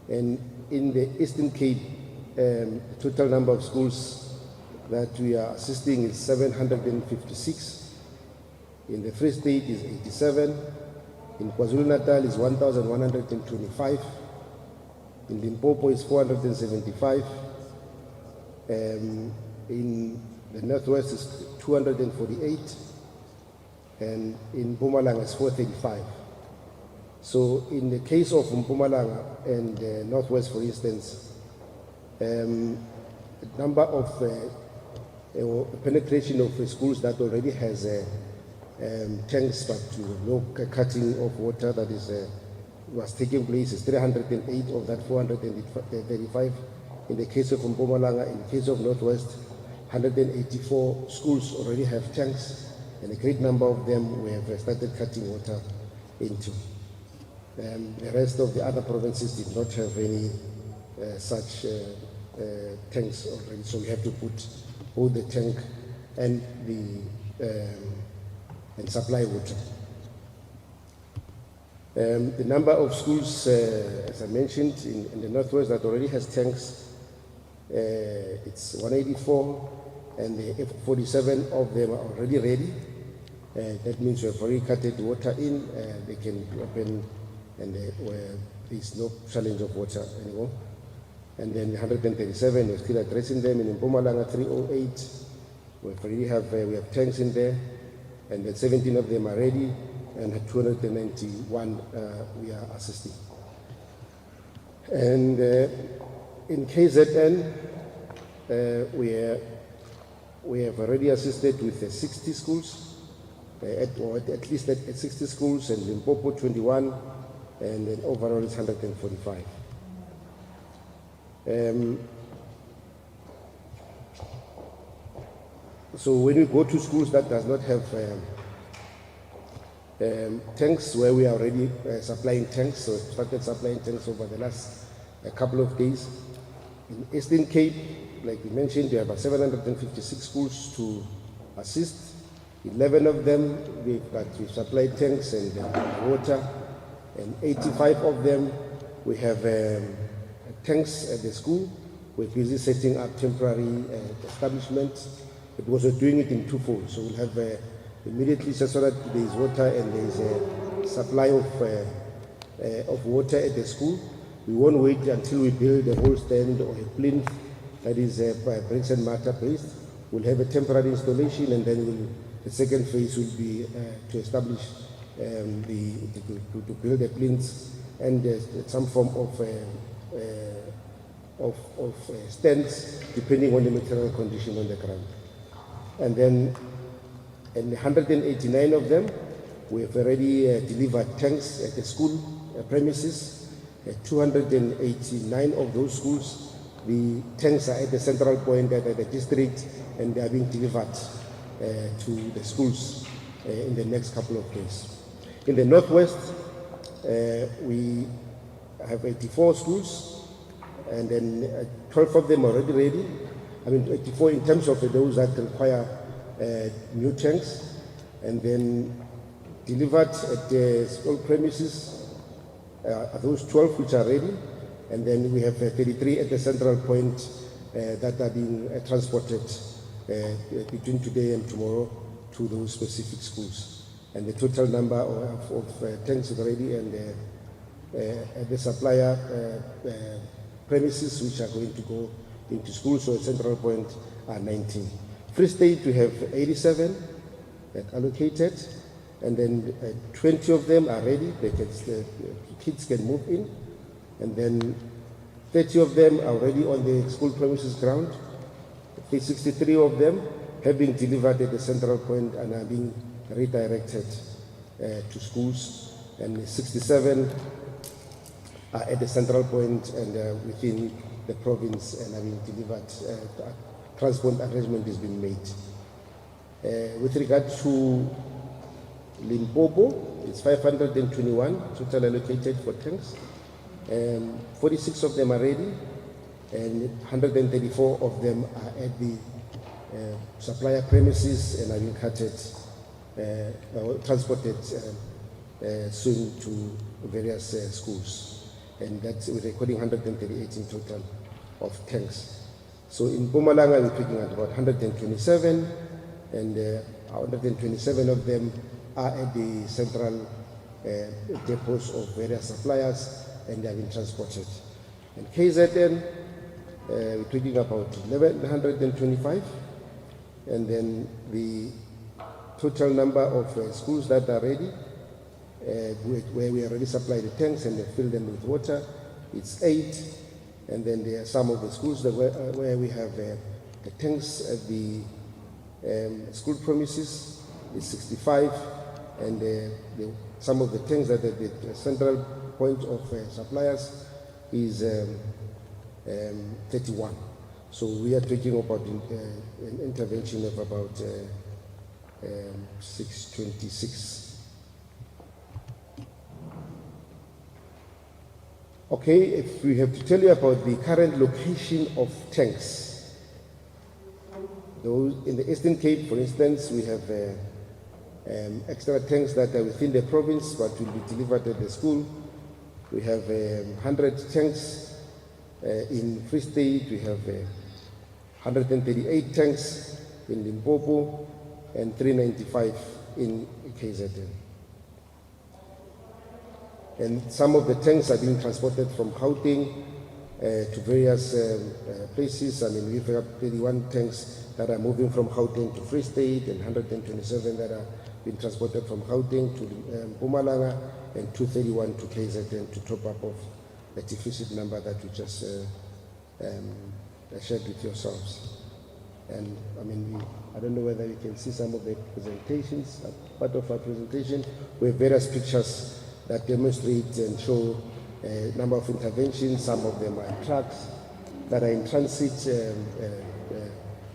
And in the Eastern Cape, the total number of schools that we are assisting is 756. In the Free State is 87. In KwaZulu-Natal is 1,125. In Limpopo is 475. In the Northwest is 248. And in Mpumalanga is 435. So in the case of Mpumalanga and Northwest, for instance, the number of penetration of schools that already has tanks but no cutting of water that was taking place is 308 of that 435. In the case of Mpumalanga, in the case of Northwest, 184 schools already have tanks, and a great number of them we have started cutting water into. The rest of the other provinces did not have any such tanks already, so we have to put both the tank and and supply water. The number of schools, as I mentioned, in the Northwest that already has tanks, it's 184, and the 47 of them are already ready. That means we have already cutted water in, they can be open, and there is no challenge of water anymore. And then 137, we're still addressing them. In Mpumalanga 308, we have tanks in there, and then 17 of them are ready, and 291 we are assisting. And in KZN, we have already assisted with 60 schools, or at least at 60 schools, and Limpopo 21, and then overall it's 145. So when we go to schools that does not have tanks, where we are already supplying tanks, so started supplying tanks over the last couple of days. In Eastern Cape, like we mentioned, we have 756 schools to assist. 11 of them we've supplied tanks and water, and 85 of them we have tanks at the school. We're busy setting up temporary establishments, but we're also doing it in twofold. So we'll have immediately, so that there is water and there is a supply of water at the school. We won't wait until we build a whole stand or a plinth that is bricks and mortar based. We'll have a temporary installation, and then the second phase will be to establish to build a plinth and some form of stands, depending on the material condition on the ground. And then, and 189 of them, we have already delivered tanks at the school premises. 289 of those schools, the tanks are at the central point at the district, and they are being delivered to the schools in the next couple of days. In the Northwest, we have 84 schools, and then 12 of them are already ready. I mean, 84 in terms of those that require new tanks, and then delivered at the school premises are those 12 which are ready, and then we have 33 at the central point that are being transported between today and tomorrow to those specific schools. And the total number of tanks is ready, and the supplier premises which are going to go into schools, so at central point are 19. Free State, we have 87 that allocated, And then 20 of them are ready. The kids can move in. And then 30 of them are already on the school premises ground. 63 of them have been delivered at the central point and are being redirected to schools. And 67 are at the central point and within the province and are being delivered. Transport arrangement is being made. With regard to Limpopo, it's 521 total allocated for tanks. 46 of them are ready, and 134 of them are at the supplier premises and are being carted, transported soon to various schools. And that's we're recording 138 in total of tanks. So in Mpumalanga, we're talking at about 127, and 127 of them are at the central depots of various suppliers, and they have been transported. And KZN, we're talking about 1,125, and then the total number of schools that are ready, where we already supply the tanks and fill them with water, it's 8. And then there are some of the schools that where we have the tanks at the school premises, it's 65, and some of the tanks that are at the central point of suppliers is 31. So we are talking about an intervention of about 626. Okay, if we have to tell you about the current location of tanks, those in the Eastern Cape, for instance, we have extra tanks that are within the province but will be delivered at the school. We have 100 tanks in Free State. We have 138 tanks in Limpopo and 395 in KZN. And some of the tanks are being transported from Gauteng to various places. I mean, we've got 31 tanks that are moving from Gauteng to Free State, and 127 that are being transported from Gauteng to Mpumalanga, and 231 to KZN to top up of the deficit number that we just shared with yourselves. And I mean, I don't know whether you can see some of the presentations. Part of our presentation, we have various pictures that demonstrate and show a number of interventions. Some of them are trucks that are in transit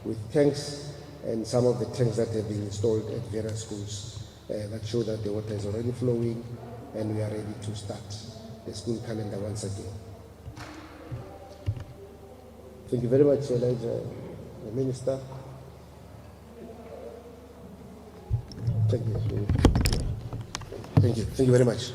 with tanks, and some of the tanks that have been installed at various schools that show that the water is already flowing and we are ready to start the school calendar once again. Thank you very much, Elijah, the Minister. Thank you. Thank you. Thank you very much.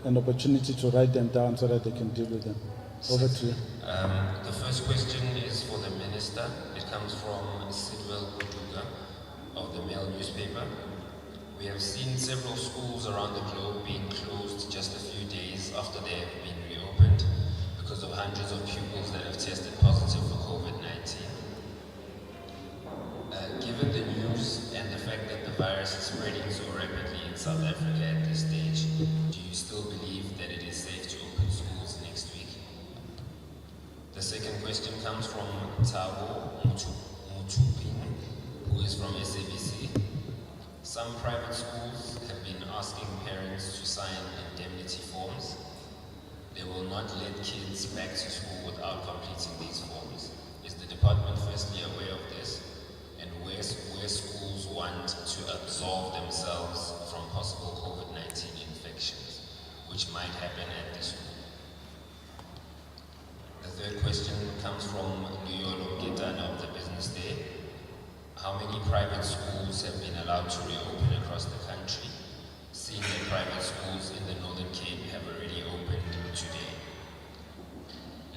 An opportunity to write them down so that they can deal with them. Over to you. The first question is for the Minister. It comes from Sidwell Kutuga of the Mail newspaper. We have seen several schools around the globe being closed just a few days after they have been reopened because of hundreds of pupils that have tested positive for COVID-19. Given the news and the fact that the virus is spreading so rapidly in South Africa at this stage, do you still believe that it is safe to open schools next week? The second question comes from Thabo Mutupin, who is from SABC. Some private schools have been asking parents to sign indemnity forms. They will not let kids back to school without completing these forms. Is the department firstly aware of this? And where schools want to absolve themselves from possible COVID-19 infections, which might happen at the school? The third question comes from Luyolo Getana of the Business Day. How many private schools have been allowed to reopen across the country, seeing that private schools in the Northern Cape have already opened today?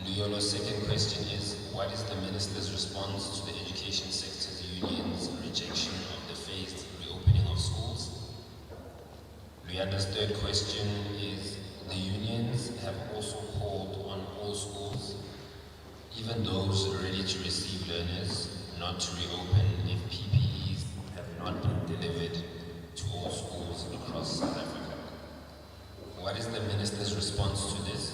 Luyolo's second question is, what is the Minister's response to the education sector's union's rejection of the phased reopening of schools? Luyanda's third question is, the unions have also called on all schools, even those ready to receive learners, not to reopen if PPEs have not been delivered to all schools across South Africa. What is the Minister's response to this?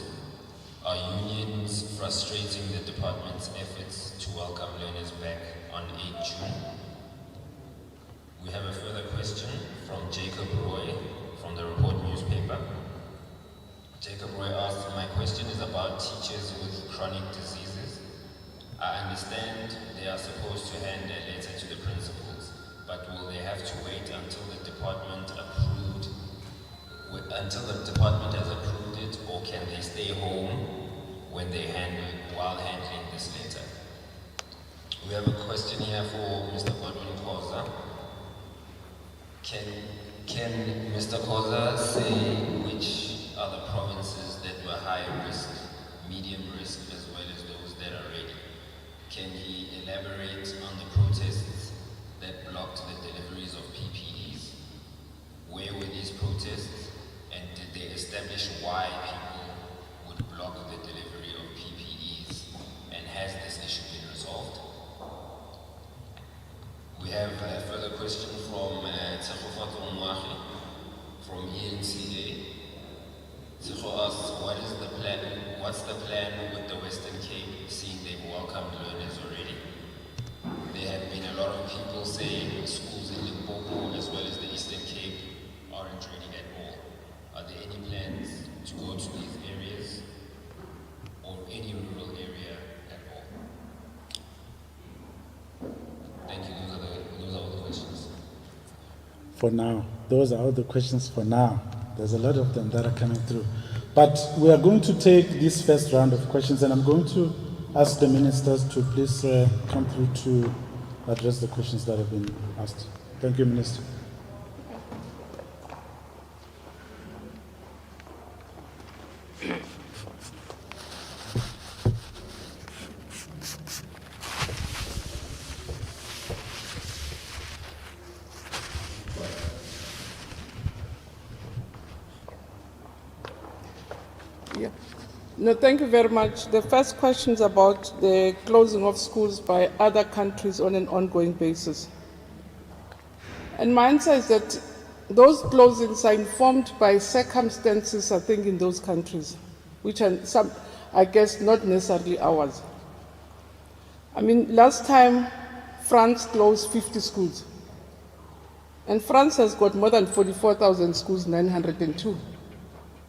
Are unions frustrating the department's efforts to welcome learners back on 8 June? We have a further question from Jacob Roy from the Report newspaper. Jacob Roy asks, my question is about teachers with chronic diseases. I understand they are supposed to hand a letter to the principals, but will they have to wait until the department has approved it, or can they stay home while handling this letter? We have a question here for Mr. Godwin Khoza. Can Mr. Khoza say which are the provinces that were high risk, medium risk, as well as those that are ready? Can he elaborate on the protests that blocked the deliveries of PPEs? Where were these protests, and did they establish why people would block the delivery of PPEs, and has this issue been resolved? We have a further question from Tsegofato Mwahi from ENCA. Tsego asks, what's the plan with the Western Cape, seeing they've welcomed learners already? There have been a lot of people saying schools in Limpopo as well as the Eastern Cape aren't ready at all. Are there any plans to go to these areas or any rural area at all? Thank you. Those are all the questions. For now, those are all the questions for now. There's a lot of them that are coming through. But we are going to take this first round of questions, and I'm going to ask the ministers to please come through to address the questions that have been asked. Thank you, Minister. Yeah. No, thank you very much. The first question is about the closing of schools by other countries on an ongoing basis. And my answer is that those closings are informed by circumstances, I think, in those countries, which are some, I guess, not necessarily ours. I mean, last time France closed 50 schools. And France has got more than 44,000 schools, 902.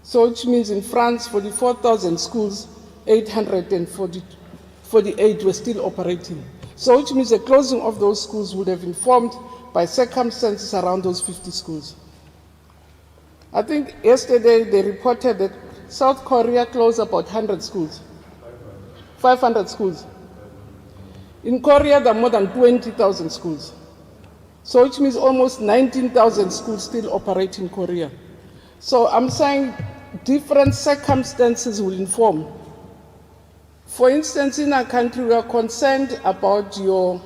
So which means in France, 44,000 schools, 848 were still operating. So which means the closing of those schools would have informed by circumstances around those 50 schools. I think yesterday they reported that South Korea closed about 100 schools, 500 schools. In Korea, there are more than 20,000 schools. So which means almost 19,000 schools still operate in Korea. So I'm saying different circumstances will inform. For instance, in our country, we are concerned about your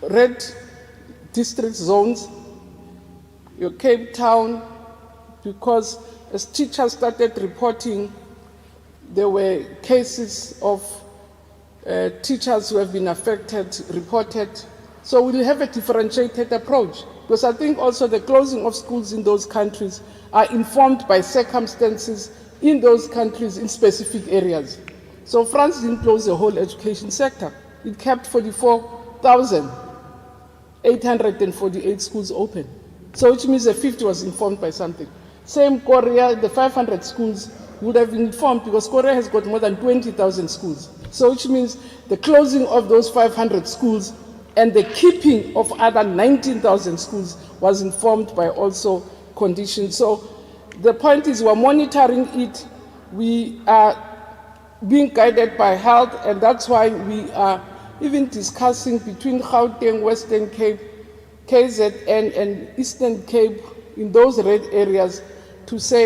red district zones, your Cape Town, because as teachers started reporting, there were cases of teachers who have been affected, reported. So we'll have a differentiated approach, because I think also the closing of schools in those countries are informed by circumstances in those countries in specific areas. So France didn't close the whole education sector. It kept 44,000. 848 schools open. So which means the 50 was informed by something. Same Korea, the 500 schools would have been informed because Korea has got more than 20,000 schools. So which means the closing of those 500 schools and the keeping of other 19,000 schools was informed by also conditions. So the point is we're monitoring it. We are being guided by health, and that's why we are even discussing between Gauteng, Western Cape, KZN, and Eastern Cape in those red areas to say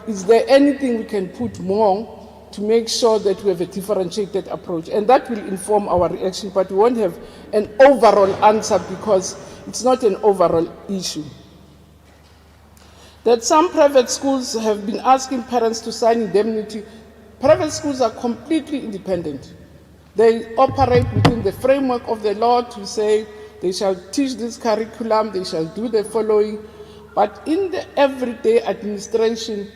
is there anything we can put more to make sure that we have a differentiated approach, and that will inform our reaction, but we won't have an overall answer because it's not an overall issue. That some private schools have been asking parents to sign indemnity. Private schools are completely independent. They operate within the framework of the law to say they shall teach this curriculum, they shall do the following, but in the everyday administration,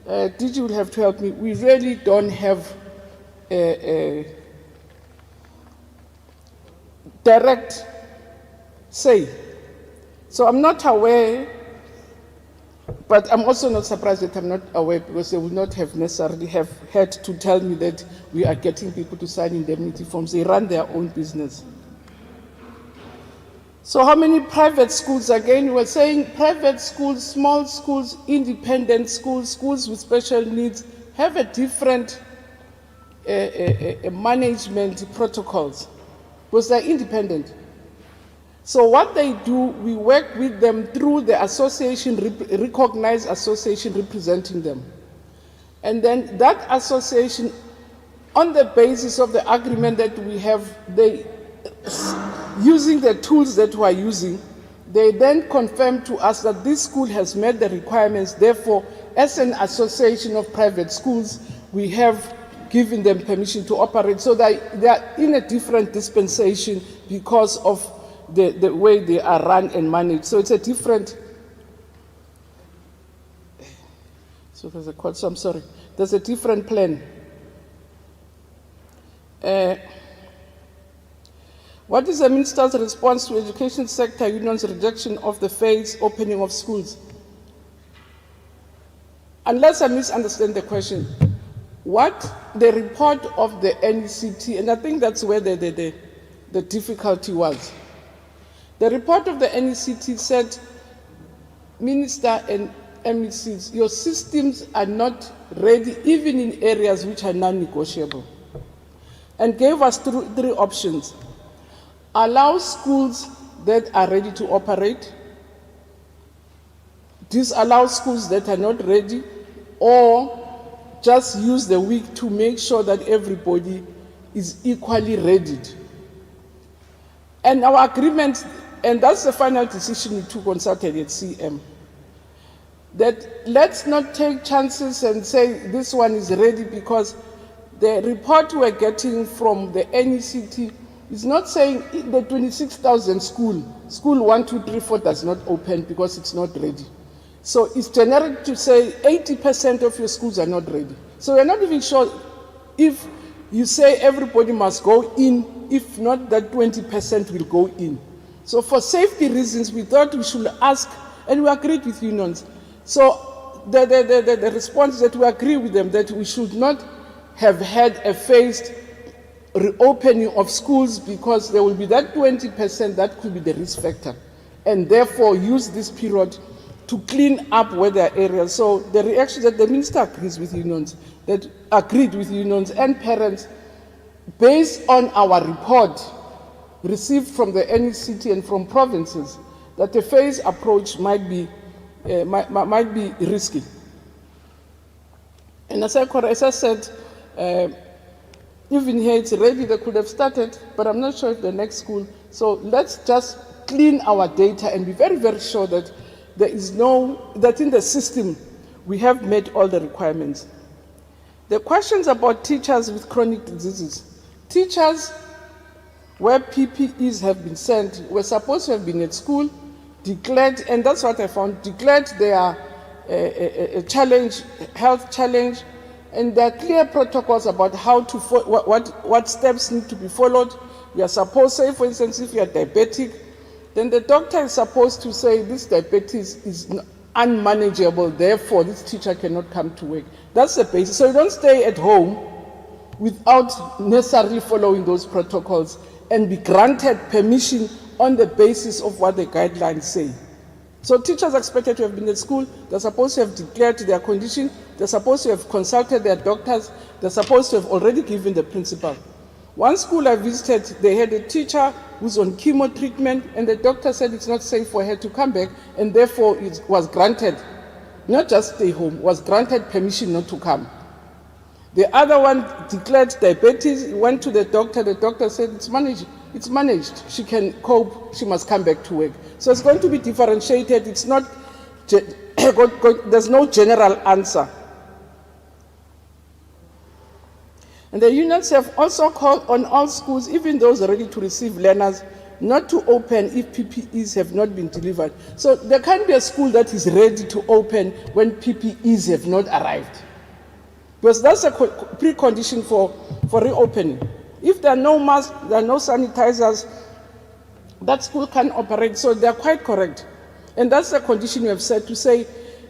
DG will have to help me, we really don't have a direct say. So I'm not aware, but I'm also not surprised that I'm not aware because they would not have necessarily have had to tell me that we are getting people to sign indemnity forms. They run their own business. So how many private schools? Again, we're saying private schools, small schools, independent schools, schools with special needs have a different management protocols because they're independent. So what they do, we work with them through the association, recognized association representing them. And then that association, on the basis of the agreement that we have, using the tools that we are using, they then confirm to us that this school has met the requirements. Therefore, as an association of private schools, we have given them permission to operate. So they are in a different dispensation because of the way they are run and managed. So it's a different, I'm sorry, there's a different plan. What is the Minister's response to education sector unions' rejection of the phased opening of schools? Unless I misunderstand the question, what the report of the NECT, and I think that's where the difficulty was. The report of the NECT said, Minister and MECs, your systems are not ready even in areas which are non-negotiable, and gave us three options. Allow schools that are ready to operate, disallow schools that are not ready, or just use the week to make sure that everybody is equally readied. And our agreement, and that's the final decision we took on Saturday at CM, that let's not take chances and say this one is ready, because the report we're getting from the NECT is not saying the 26,000 school 1, 2, 3, 4 does not open because it's not ready. So it's generic to say 80% of your schools are not ready. So we're not even sure if you say everybody must go in, if not that 20% will go in. So for safety reasons, we thought we should ask, and we agreed with unions. So the response is that we agree with them that we should not have had a phased reopening of schools because there will be that 20% that could be the risk factor, and therefore use this period to clean up where there are areas. So the reaction that the minister agrees with unions, that agreed with unions and parents, based on our report received from the NECT and from provinces, that the phased approach might be risky. And as I said, even here it's ready, they could have started, but I'm not sure if the next school. So let's just clean our data and be very, very sure that there is that in the system we have met all the requirements. The questions about teachers with chronic diseases. Teachers where PPEs have been sent were supposed to have been at school, declared, and that's what I found, declared their a challenge, health challenge, and there are clear protocols about how to what steps need to be followed. We are supposed, say for instance, if you are diabetic, then the doctor is supposed to say this diabetes is unmanageable, therefore this teacher cannot come to work. That's the basis. So you don't stay at home without necessarily following those protocols and be granted permission on the basis of what the guidelines say. So teachers are expected to have been at school, they're supposed to have declared their condition, they're supposed to have consulted their doctors, they're supposed to have already given the principal. One school I visited, they had a teacher who's on chemo treatment, and the doctor said it's not safe for her to come back, and therefore it was granted, not just stay home, was granted permission not to come. The other one declared diabetes, went to the doctor said it's managed, she can cope, she must come back to work. So it's going to be differentiated, it's not, there's no general answer. And the unions have also called on all schools, even those ready to receive learners, not to open if PPEs have not been delivered. So there can't be a school that is ready to open when PPEs have not arrived. Because that's a precondition for reopening. If there are no masks, there are no sanitizers, that school can't operate. So they're quite correct. And that's the condition we have set to say,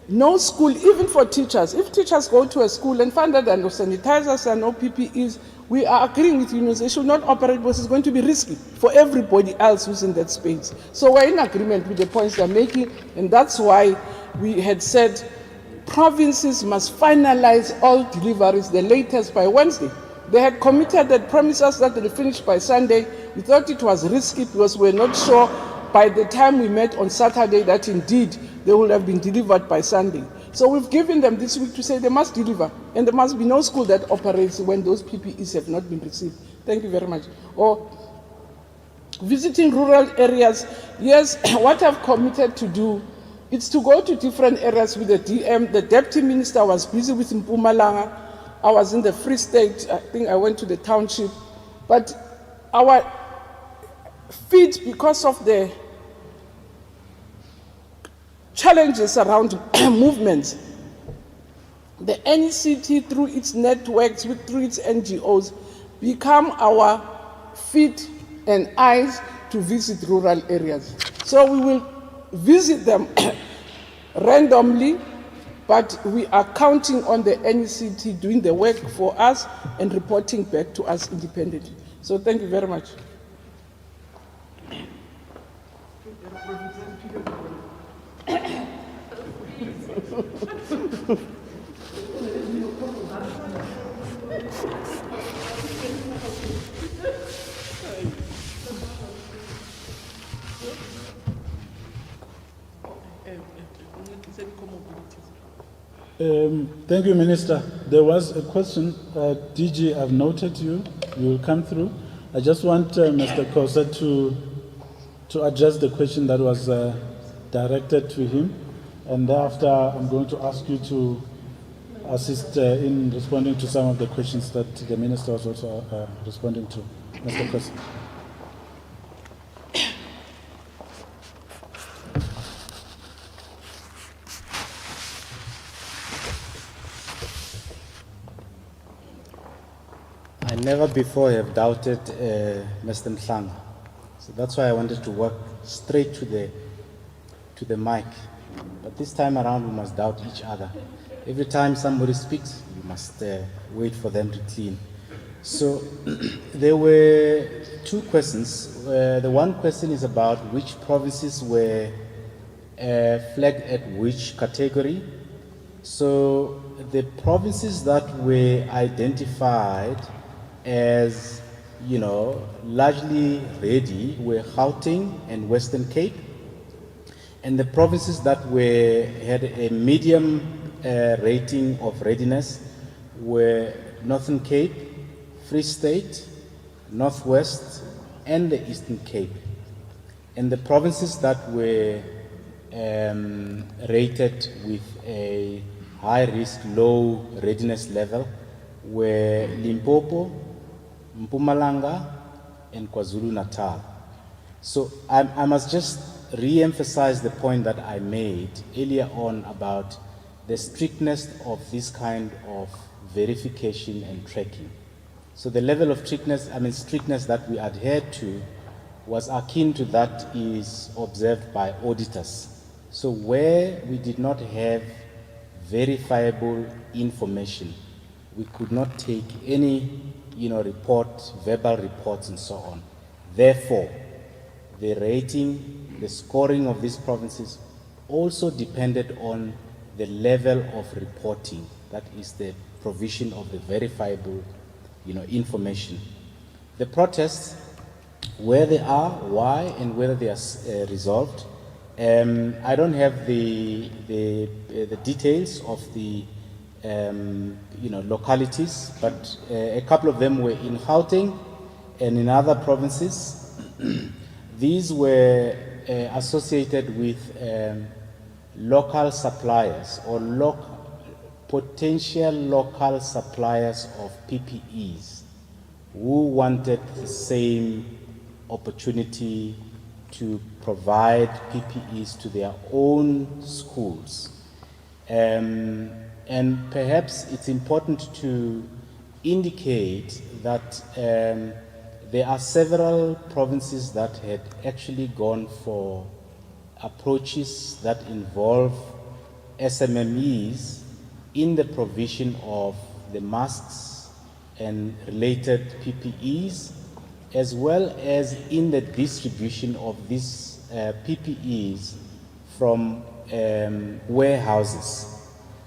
no school, even for teachers. If teachers go to a school and find that there are no sanitizers and no PPEs, we are agreeing with unions. They should not operate because it's going to be risky for everybody else who's in that space. So we're in agreement with the points they're making, and that's why we had said provinces must finalize all deliveries the latest by Wednesday. They had committed that promises that they'll finish by Sunday. We thought it was risky because we're not sure by the time we met on Saturday that indeed they will have been delivered by Sunday. So we've given them this week to say they must deliver, and there must be no school that operates when those PPEs have not been received. Thank you very much. Or visiting rural areas, yes, what I've committed to do is to go to different areas with the DM. The deputy minister was busy with Mpumalanga. I was in the Free State, I think I went to the township. But our feet, because of the challenges around movements, the NECT through its networks, through its NGOs, become our feet and eyes to visit rural areas. So we will visit them randomly, but we are counting on the NECT doing the work for us and reporting back to us independently. So thank you very much. Thank you, Minister. There was a question, DG, I've noted you will come through. I just want Mr. Kosa to address the question that was directed to him, and thereafter I'm going to ask you to assist in responding to some of the questions that the Minister was also responding to. Mr. Kosa. I never before have doubted Mr. Mhlanga. So that's why I wanted to work straight to the mic. But this time around, we must doubt each other. Every time somebody speaks, you must wait for them to clean. So there were two questions. The one question is about which provinces were flagged at which category. So the provinces that were identified as, largely ready were Gauteng and Western Cape. And the provinces that had a medium rating of readiness were Northern Cape, Free State, Northwest, and the Eastern Cape. And the provinces that were rated with a high risk, low readiness level were Limpopo, Mpumalanga, and KwaZulu-Natal. So I must just re-emphasize the point that I made earlier on about the strictness of this kind of verification and tracking. So the level of strictness that we adhere to was akin to that is observed by auditors. So where we did not have verifiable information, we could not take any, report, verbal reports and so on. Therefore, the rating, the scoring of these provinces also depended on the level of reporting, that is the provision of the verifiable, information. The protests, where they are, why, and whether they are resolved. I don't have the details of the localities, but a couple of them were in Gauteng and in other provinces. These were associated with local suppliers or potential local suppliers of PPEs who wanted the same opportunity to provide PPEs to their own schools. And perhaps it's important to indicate that there are several provinces that had actually gone for approaches that involve SMMEs in the provision of the masks and related PPEs, as well as in the distribution of these PPEs from warehouses.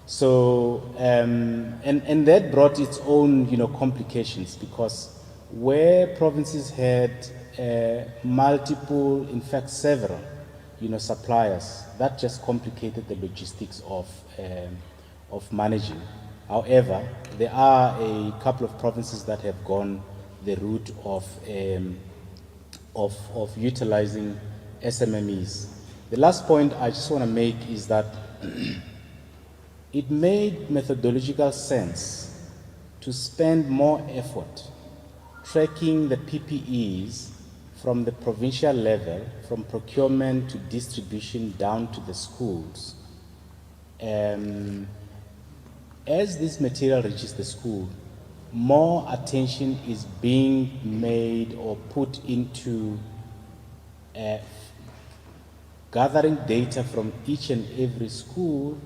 So, and that brought its own, complications, because where provinces had multiple, in fact several, suppliers, that just complicated the logistics of managing. However, there are a couple of provinces that have gone the route of utilizing SMMEs. The last point I just want to make is that it made methodological sense to spend more effort tracking the PPEs from the provincial level, from procurement to distribution down to the schools. As this material reaches the school, more attention is being made or put into gathering data from each and every school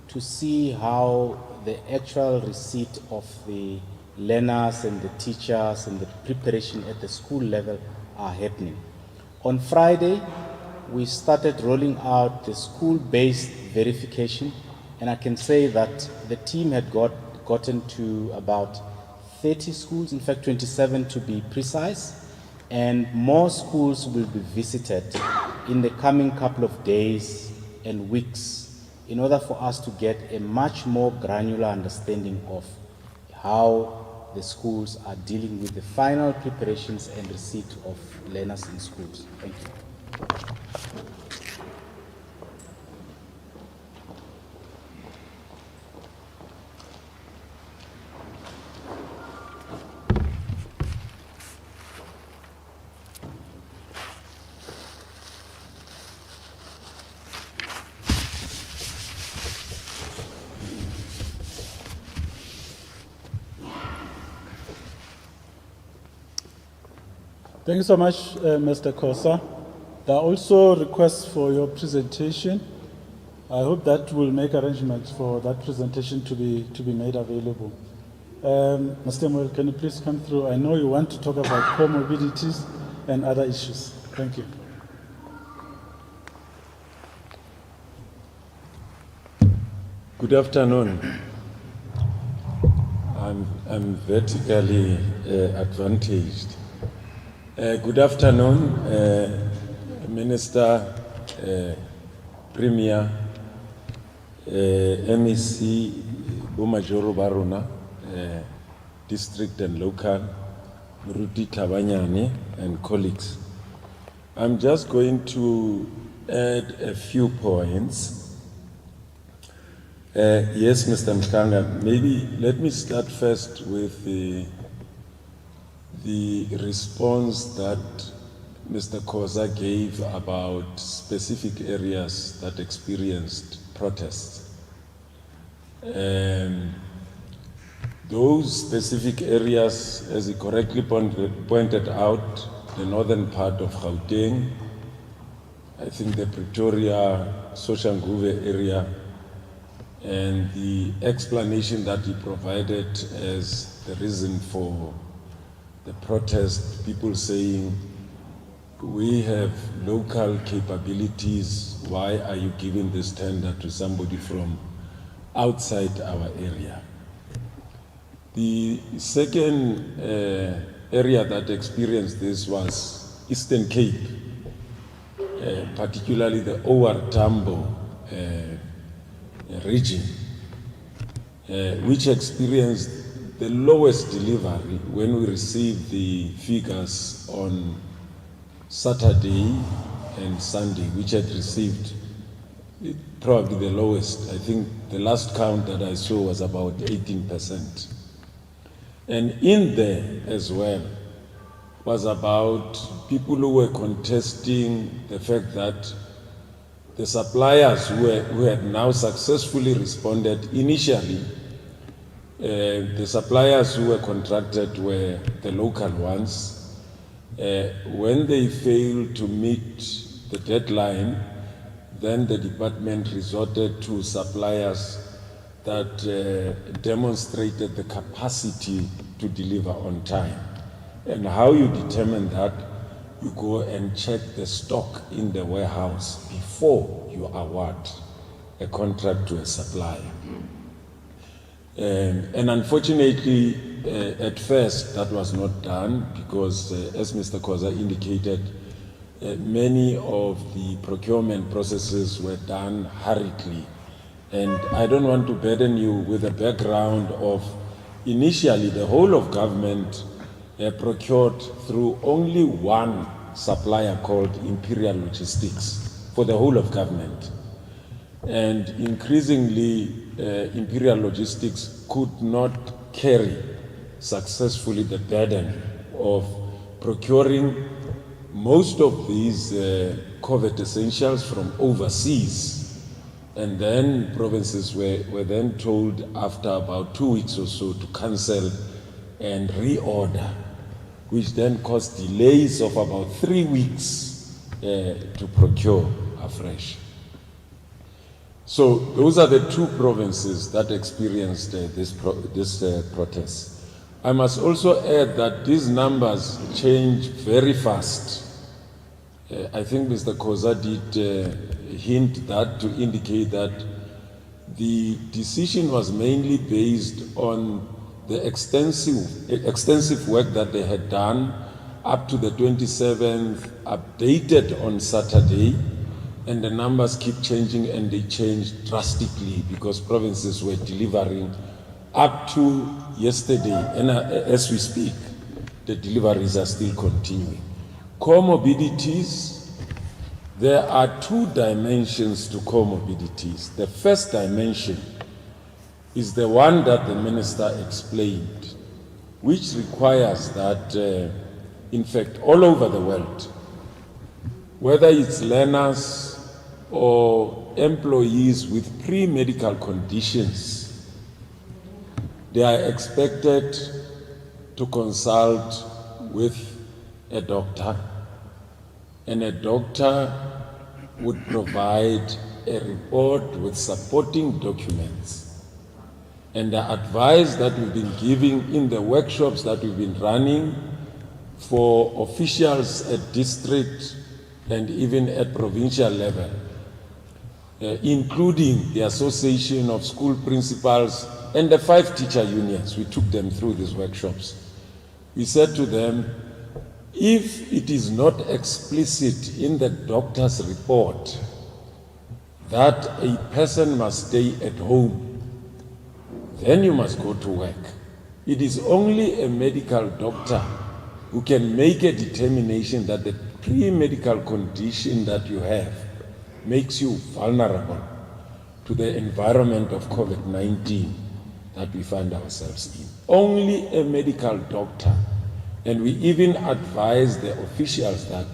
to see how the actual receipt of the learners and the teachers and the preparation at the school level are happening. On Friday, we started rolling out the school-based verification, and I can say that the team had gotten to about 30 schools, in fact 27 to be precise, and more schools will be visited in the coming couple of days and weeks in order for us to get a much more granular understanding of how the schools are dealing with the final preparations and receipt of learners in schools. Thank you. Thank you so much, Mr. Kosa. There are also requests for your presentation. I hope that will make arrangements for that presentation to be made available. Mr. Moel, can you please come through? I know you want to talk about comorbidities and other issues. Thank you. Good afternoon. I'm vertically advantaged. Good afternoon, Minister, Premier, MEC, Bomajoro Barona, District and Local, Ruti Tabanyani, and colleagues. I'm just going to add a few points. Yes, Mr. Mshanga, maybe let me start first with the response that Mr. Kosa gave about specific areas that experienced protests. Those specific areas, as he correctly pointed out, the northern part of Gauteng, I think the Pretoria, Soshanguve area, and the explanation that he provided as the reason for the protest, people saying, we have local capabilities, why are you giving this tender to somebody from outside our area? The second area that experienced this was Eastern Cape, particularly the OR Tambo region, which experienced the lowest delivery when we received the figures on Saturday and Sunday, which had received probably the lowest. I think the last count that I saw was about 18%. And in there as well was about people who were contesting the fact that the suppliers who had now successfully responded initially, the suppliers who were contracted were the local ones. When they failed to meet the deadline, then the department resorted to suppliers that demonstrated the capacity to deliver on time. And how you determine that, you go and check the stock in the warehouse before you award a contract to a supplier. And unfortunately, at first, that was not done because, as Mr. Khoza indicated, many of the procurement processes were done hurriedly. And I don't want to burden you with a background of initially the whole of government procured through only one supplier called Imperial Logistics for the whole of government. And increasingly, Imperial Logistics could not carry successfully the burden of procuring most of these COVID essentials from overseas. And then provinces were then told after about 2 weeks or so to cancel and reorder, which then caused delays of about 3 weeks to procure afresh. So those are the two provinces that experienced this protest. I must also add that these numbers change very fast. I think Mr. Khoza did hint that to indicate that the decision was mainly based on the extensive work that they had done up to the 27th, updated on Saturday, and the numbers keep changing, and they changed drastically because provinces were delivering up to yesterday, and as we speak, the deliveries are still continuing. Comorbidities, there are two dimensions to comorbidities. The first dimension is the one that the minister explained, which requires that, in fact, all over the world, whether it's learners or employees with pre-medical conditions, they are expected to consult with a doctor, and a doctor would provide a report with supporting documents. And the advice that we've been giving in the workshops that we've been running for officials at district and even at provincial level, including the Association of School Principals and the 5 teacher unions, we took them through these workshops. We said to them, if it is not explicit in the doctor's report that a person must stay at home, then you must go to work. It is only a medical doctor who can make a determination that the pre-medical condition that you have makes you vulnerable to the environment of COVID-19 that we find ourselves in. Only a medical doctor. And we even advise the officials that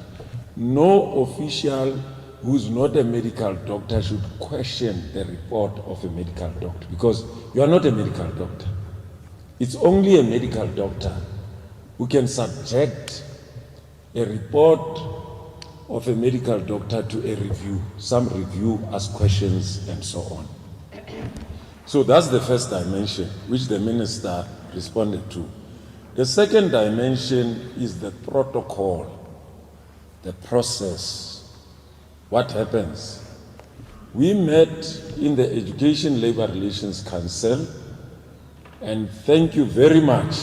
no official who's not a medical doctor should question the report of a medical doctor, because you are not a medical doctor. It's only a medical doctor who can subject a report of a medical doctor to a review. Some review, ask questions, and so on. So that's the first dimension, which the minister responded to. The second dimension is the protocol, the process, what happens. We met in the Education Labor Relations Council, and thank you very much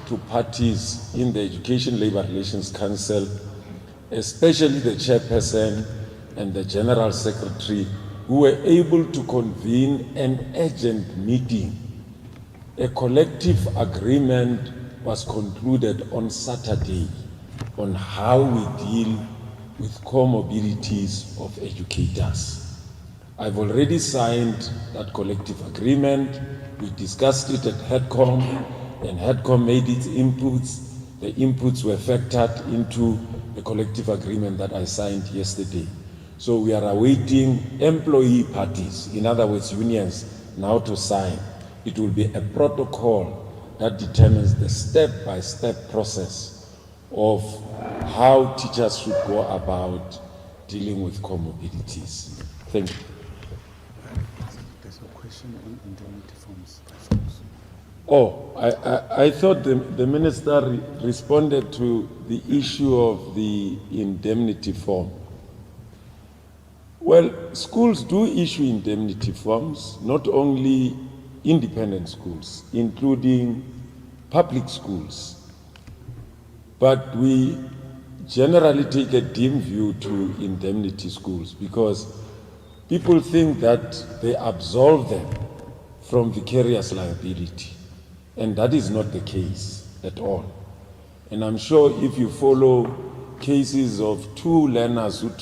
to parties in the Education Labor Relations Council, especially the chairperson and the general secretary, who were able to convene an urgent meeting. A collective agreement was concluded on Saturday on how we deal with comorbidities of educators. I've already signed that collective agreement. We discussed it at HEDCOM, and HEDCOM made its inputs. The inputs were factored into the collective agreement that I signed yesterday. So we are awaiting employee parties, in other words, unions, now to sign. It will be a protocol that determines the step-by-step process of how teachers should go about dealing with comorbidities. Thank you. There's a question on indemnity forms. Oh, I thought the minister responded to the issue of the indemnity form. Well, schools do issue indemnity forms, not only independent schools, including public schools. But we generally take a dim view to indemnity schools because people think that they absolve them from vicarious liability. And that is not the case at all. And I'm sure if you follow cases of two learners who were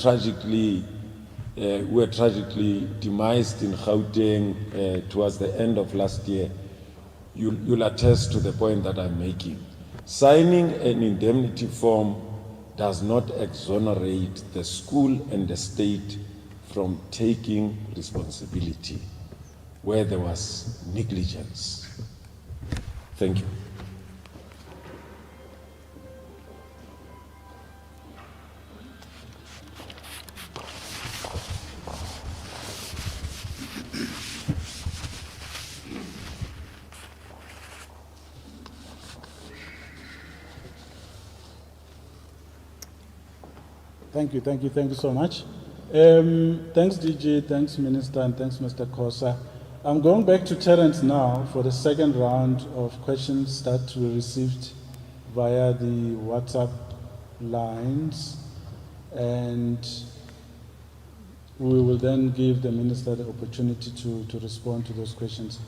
tragically demised in Gauteng towards the end of last year, you'll attest to the point that I'm making. Signing an indemnity form does not exonerate the school and the state from taking responsibility where there was negligence. Thank you. Thank you so much. Thanks, DG, thanks, Minister, and thanks, Mr. Kosa. I'm going back to Terence now for the second round of questions that we received via the WhatsApp lines, and we will then give the Minister the opportunity to respond to those questions.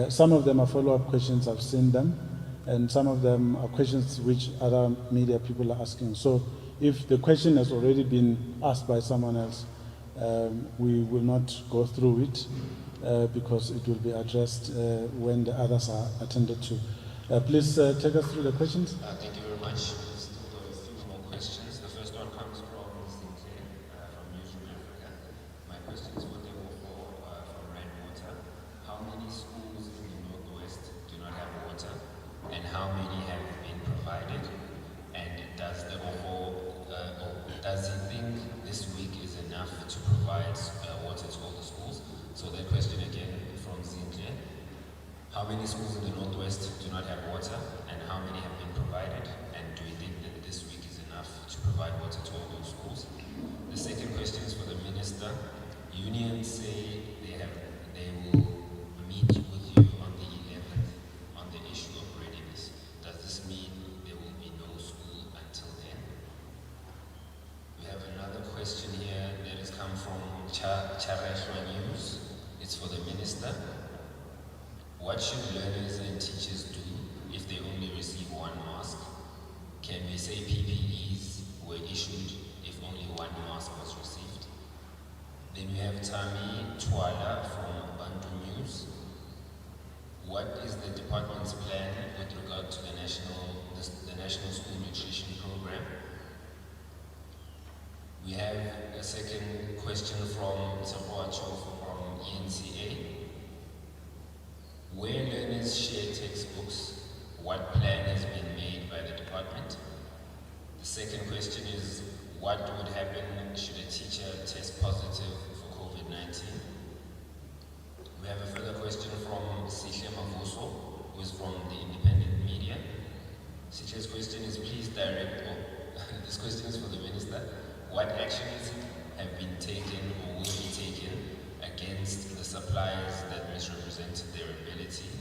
Some of them are follow-up questions, I've seen them, and some of them are questions which other media people are asking. So if the question has already been asked by someone else, we will not go through it because it will be addressed when the others are attended to. Please take us through the questions. Thank you very much. Still got a few more questions. The first one comes from Sinclair from News from Africa. My question is for the from Rainwater. How many schools in the Northwest do not have water, and how many have been provided? And does the does he think this week is enough to provide water to all the schools? So that question again from Sinclair. How many schools in the Northwest do not have water, and how many have been provided? And do you think that this week is enough to provide water to all those schools? The second question is for the minister. Unions say they will meet with you on the 11th on the issue of readiness. Does this mean there will be no school until then? We have another question here that has come from Chareshwa News. It's for the minister. What should learners and teachers do if they only receive one mask? Can we say PPEs were issued if only one mask was received? Then we have Tami Twala from Bantu News. What is the department's plan with regard to the National School Nutrition Program? We have a second question from Tsapoacho from ENCA. Where learners share textbooks, what plan has been made by the department? The second question is, what would happen should a teacher test positive for COVID-19? We have a further question from Sihle Mavuso, who is from the independent media. Sihle's question is, please direct, this question is for the minister, what actions have been taken or will be taken against the suppliers that misrepresented their ability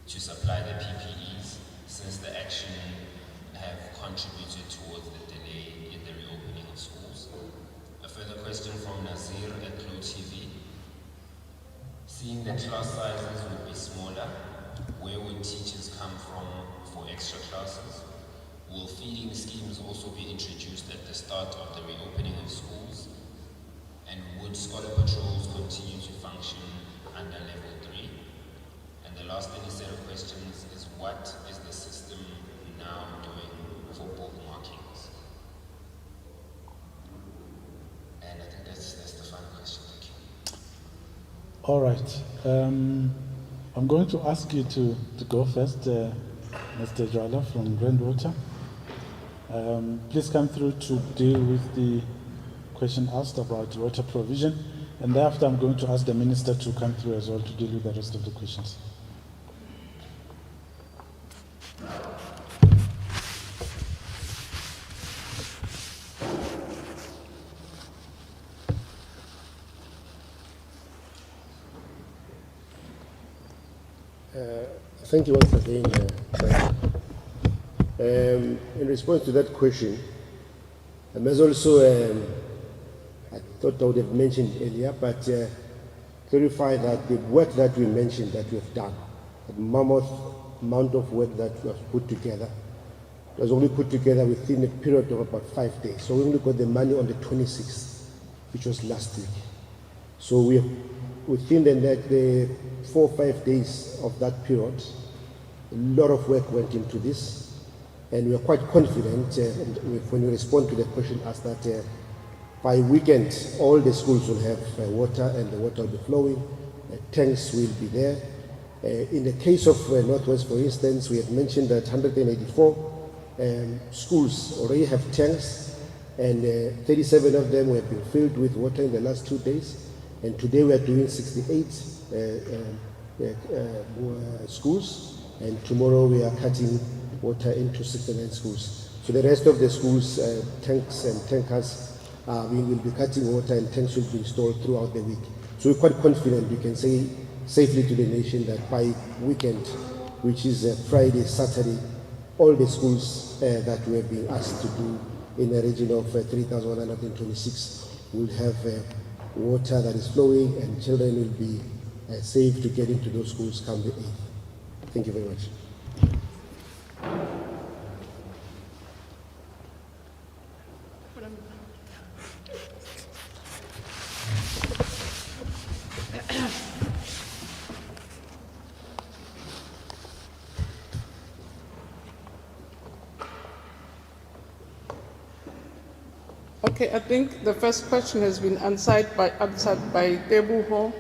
to supply the PPEs, since the action have contributed towards the delay in the reopening of schools? A further question from Nazir at Glow TV. Seeing the class sizes would be smaller, where would teachers come from for extra classes? Will feeding schemes also be introduced at the start of the reopening of schools? And would scholar patrols continue to function under level 3? And the last in the set of questions is, what is the system now doing for book markings? And I think that's the final question. Thank you. All right. I'm going to ask you to go first, Mr. Jwala from Grandwater. Please come through to deal with the question asked about water provision, and thereafter I'm going to ask the minister to come through as well to deal with the rest of the questions. Thank you once again, Chair. In response to that question, there's also, I thought I would have mentioned earlier, but clarify that the work that we mentioned that we have done, the mammoth amount of work that we have put together, was only put together within a period of about 5 days. So we only got the money on the 26th, which was last week. So we have, within the 4 or 5 days of that period, a lot of work went into this, and we are quite confident when we respond to the question asked that by weekend all the schools will have water, and the water will be flowing, tanks will be there. In the case of Northwest, for instance, we have mentioned that 184 schools already have tanks, and 37 of them have been filled with water in the last 2 days, and today we are doing 68 schools, and tomorrow we are cutting water into 69 schools. So the rest of the schools, tanks and tankers, we will be cutting water, and tanks will be installed throughout the week. So we're quite confident we can say safely to the nation that by weekend, which is Friday, Saturday, all the schools that we have been asked to do in a region of 3,126 will have water that is flowing, and children will be safe to get into those schools come the 8th. Thank you very much. Okay, I think the first question has been answered by Tebuho.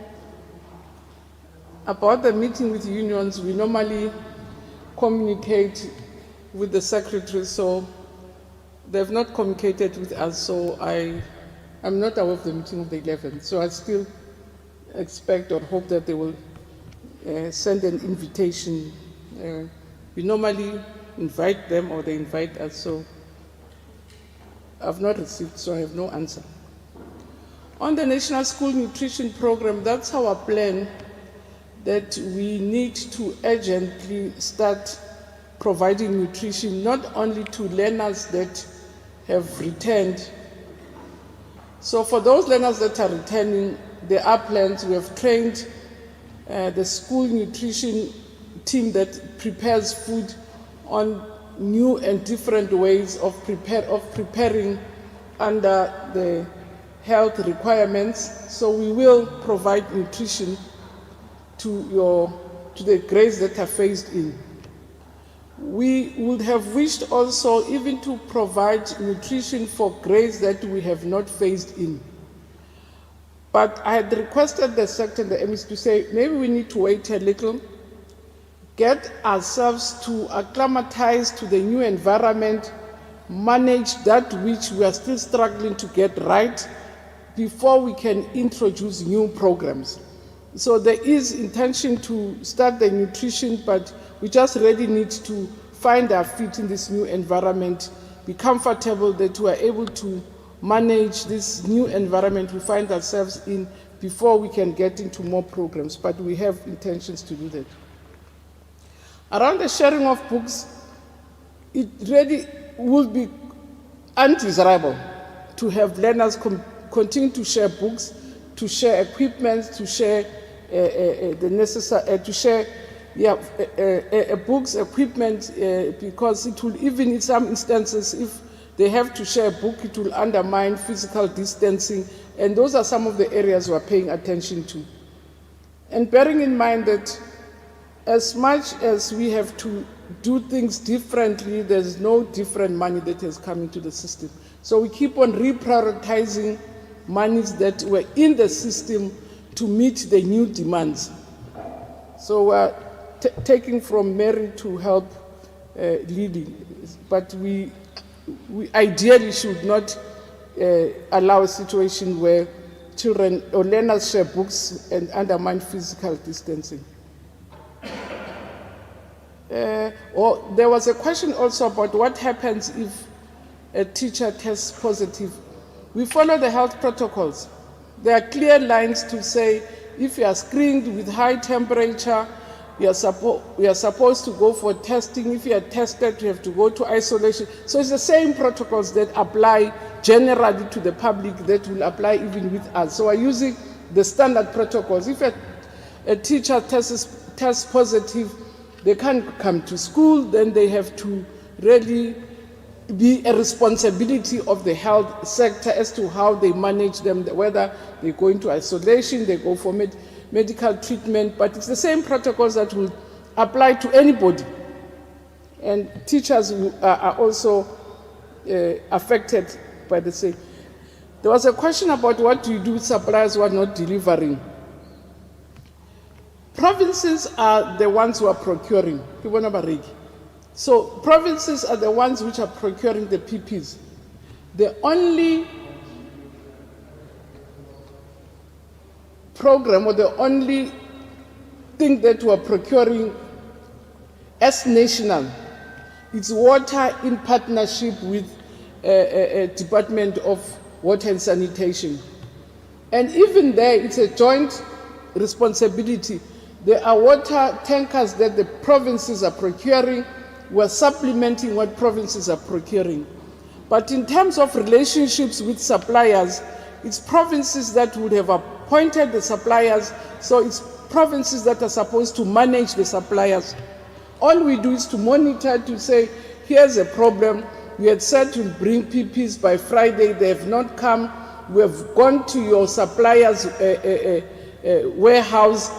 About the meeting with unions, we normally communicate with the secretary, so they've not communicated with us, so I'm not aware of the meeting of the 11th, so I still expect or hope that they will send an invitation. We normally invite them or they invite us, so I've not received, so I have no answer. On the National School Nutrition Program, that's our plan, that we need to urgently start providing nutrition not only to learners that have returned. So for those learners that are returning, there are plans. We have trained the school nutrition team that prepares food on new and different ways of preparing under the health requirements. So we will provide nutrition to the grades that are phased in. We would have wished also even to provide nutrition for grades that we have not phased in. But I had requested the sector and the MEs to say, maybe we need to wait a little, get ourselves to acclimatize to the new environment manage that which we are still struggling to get right before we can introduce new programs. So there is intention to start the nutrition, but we just really need to find our feet in this new environment, be comfortable that we are able to manage this new environment we find ourselves in before we can get into more programs, but we have intentions to do that. Around the sharing of books, it really would be undesirable to have learners continue to share books, to share equipment, to share the necessary, to share books, equipment, because it will, even in some instances, if they have to share a book, it will undermine physical distancing, and those are some of the areas we are paying attention to. And bearing in mind that as much as we have to do things differently, there's no different money that has come into the system. So we keep on reprioritizing monies that were in the system to meet the new demands. So we're taking from Mary to help Lily, but we ideally should not allow a situation where children or learners share books and undermine physical distancing. Or there was a question also about what happens if a teacher tests positive. We follow the health protocols. There are clear lines to say if you are screened with high temperature, you are supposed to go for testing. If you are tested, you have to go to isolation. So it's the same protocols that apply generally to the public that will apply even with us. So we're using the standard protocols. If a teacher tests positive, they can't come to school, then they have to really be a responsibility of the health sector as to how they manage them, whether they go into isolation, they go for medical treatment, but it's the same protocols that will apply to anybody. And teachers are also affected by the same. There was a question about what do you do with suppliers who are not delivering. Provinces are the ones who are procuring. So provinces are the ones which are procuring the PPs. The only program or the only thing that we're procuring as national is water in partnership with a Department of Water and Sanitation. And even there, it's a joint responsibility. There are water tankers that the provinces are procuring. We're supplementing what provinces are procuring. But in terms of relationships with suppliers, it's provinces that would have appointed the suppliers, so it's provinces that are supposed to manage the suppliers. All we do is to monitor, to say, here's a problem. We had said to bring PPs by Friday, they have not come. We have gone to your suppliers' warehouse.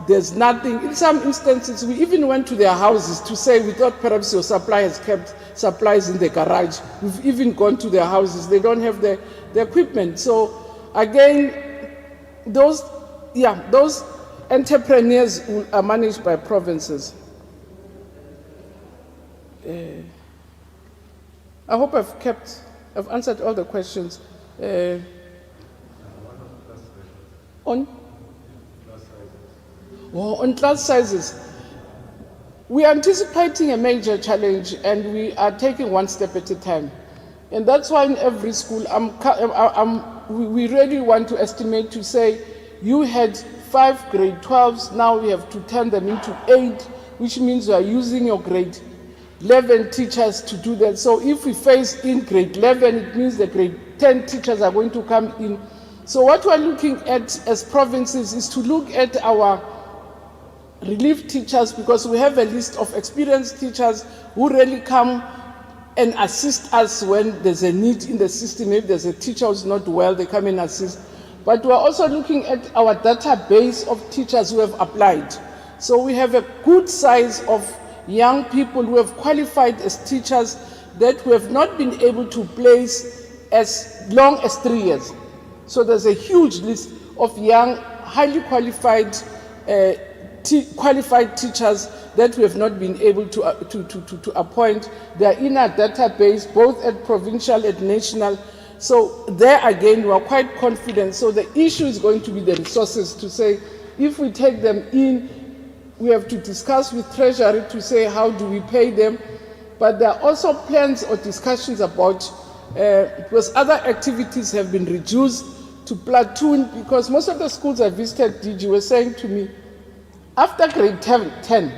There's nothing. In some instances, we even went to their houses to say we thought perhaps your suppliers kept supplies in the garage. We've even gone to their houses. They don't have the equipment. So again, those entrepreneurs are managed by provinces. I hope I've answered all the questions. On class sizes, we are anticipating a major challenge and we are taking one step at a time. And that's why in every school, we really want to estimate to say, you had 5 grade 12s, now we have to turn them into 8, which means we are using your grade 11 teachers to do that. So if we phase in grade 11, it means the grade 10 teachers are going to come in. So what we're looking at as provinces is to look at our relief teachers, because we have a list of experienced teachers who really come and assist us when there's a need in the system. If there's a teacher who's not well, they come and assist. But we're also looking at our database of teachers who have applied. So we have a good size of young people who have qualified as teachers that we have not been able to place as long as 3 years. So there's a huge list of young, highly qualified teachers that we have not been able to appoint. They are in our database, both at provincial and national. So there again, we are quite confident. So the issue is going to be the resources to say, if we take them in, we have to discuss with Treasury to say, how do we pay them? But there are also plans or discussions about, because other activities have been reduced to platoon, because most of the schools I visited, DG, were saying to me, after grade 10,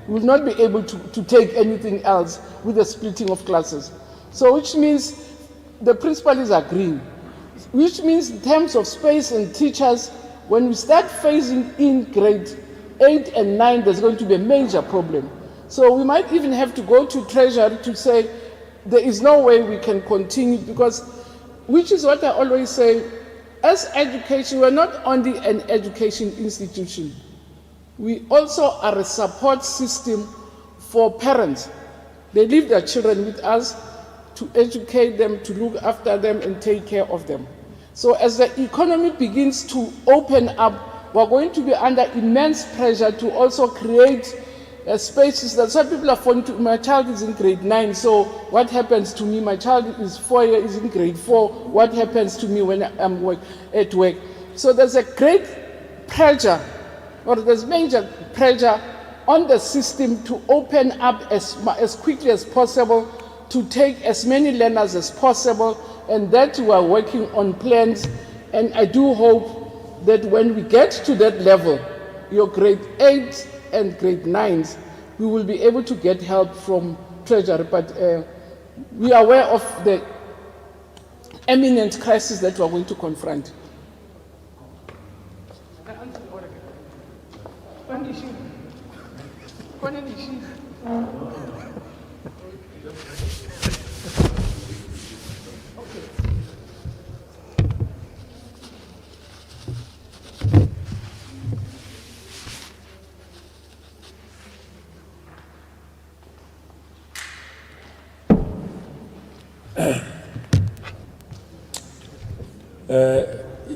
we will not be able to take anything else with the splitting of classes. So which means the principal is agreeing, which means in terms of space and teachers, when we start phasing in grade 8 and 9, there's going to be a major problem. So we might even have to go to Treasury to say, there is no way we can continue, because, which is what I always say, as education, we're not only an education institution, we also are a support system for parents. They leave their children with us to educate them, to look after them and take care of them. So as the economy begins to open up, we're going to be under immense pressure to also create spaces. That's why people are phoning to, my child is in grade 9, so what happens to me? My child is 4 years, is in grade 4, what happens to me when I'm at work? So there's a great pressure, or there's major pressure on the system to open up as quickly as possible, to take as many learners as possible, and that we are working on plans. And I do hope that when we get to that level, your grade 8 and grade 9s, we will be able to get help from Treasury. But we are aware of the imminent crisis that we are going to confront.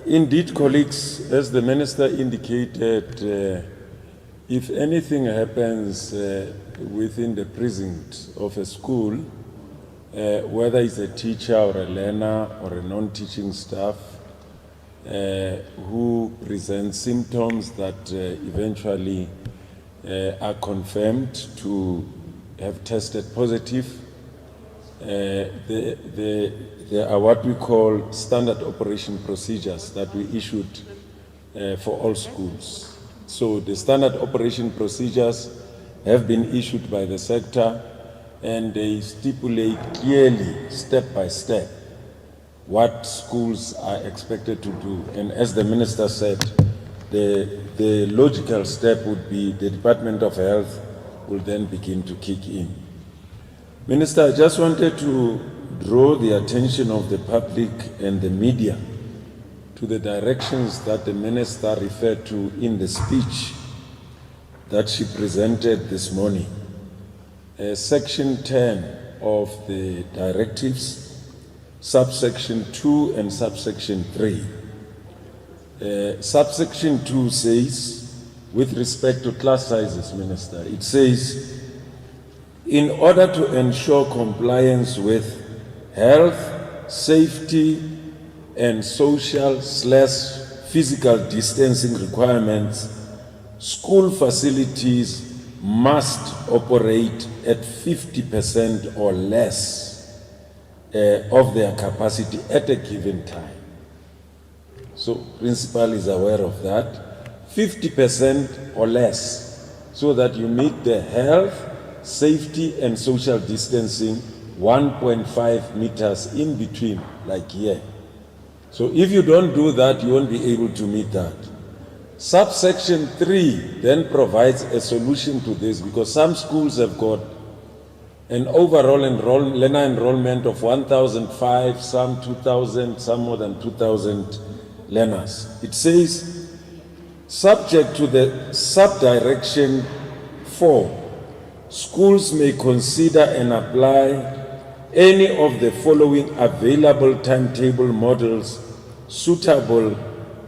Indeed, colleagues, as the Minister indicated, if anything happens within the precinct of a school, whether it's a teacher or a learner or a non-teaching staff who present symptoms that eventually are confirmed to have tested positive, there are what we call standard operation procedures that we issued for all schools. So the standard operation procedures have been issued by the sector, and they stipulate clearly, step by step, what schools are expected to do. And as the Minister said, the logical step would be the Department of Health will then begin to kick in. Minister, I just wanted to draw the attention of the public and the media to the directions that the Minister referred to in the speech that she presented this morning. Section 10 of the directives, subsection 2 and subsection 3. Subsection 2 says, with respect to class sizes, Minister, it says, in order to ensure compliance with health, safety, and social/physical distancing requirements, school facilities must operate at 50% or less of their capacity at a given time. So, principal is aware of that. 50% or less, so that you meet the health, safety, and social distancing 1.5 meters in between, like here. So if you don't do that, you won't be able to meet that. Subsection 3 then provides a solution to this, because some schools have got an overall learner enrollment of 1,005, some 2,000, some more than 2,000 learners. It says, subject to the subdirection 4, schools may consider and apply any of the following available timetable models suitable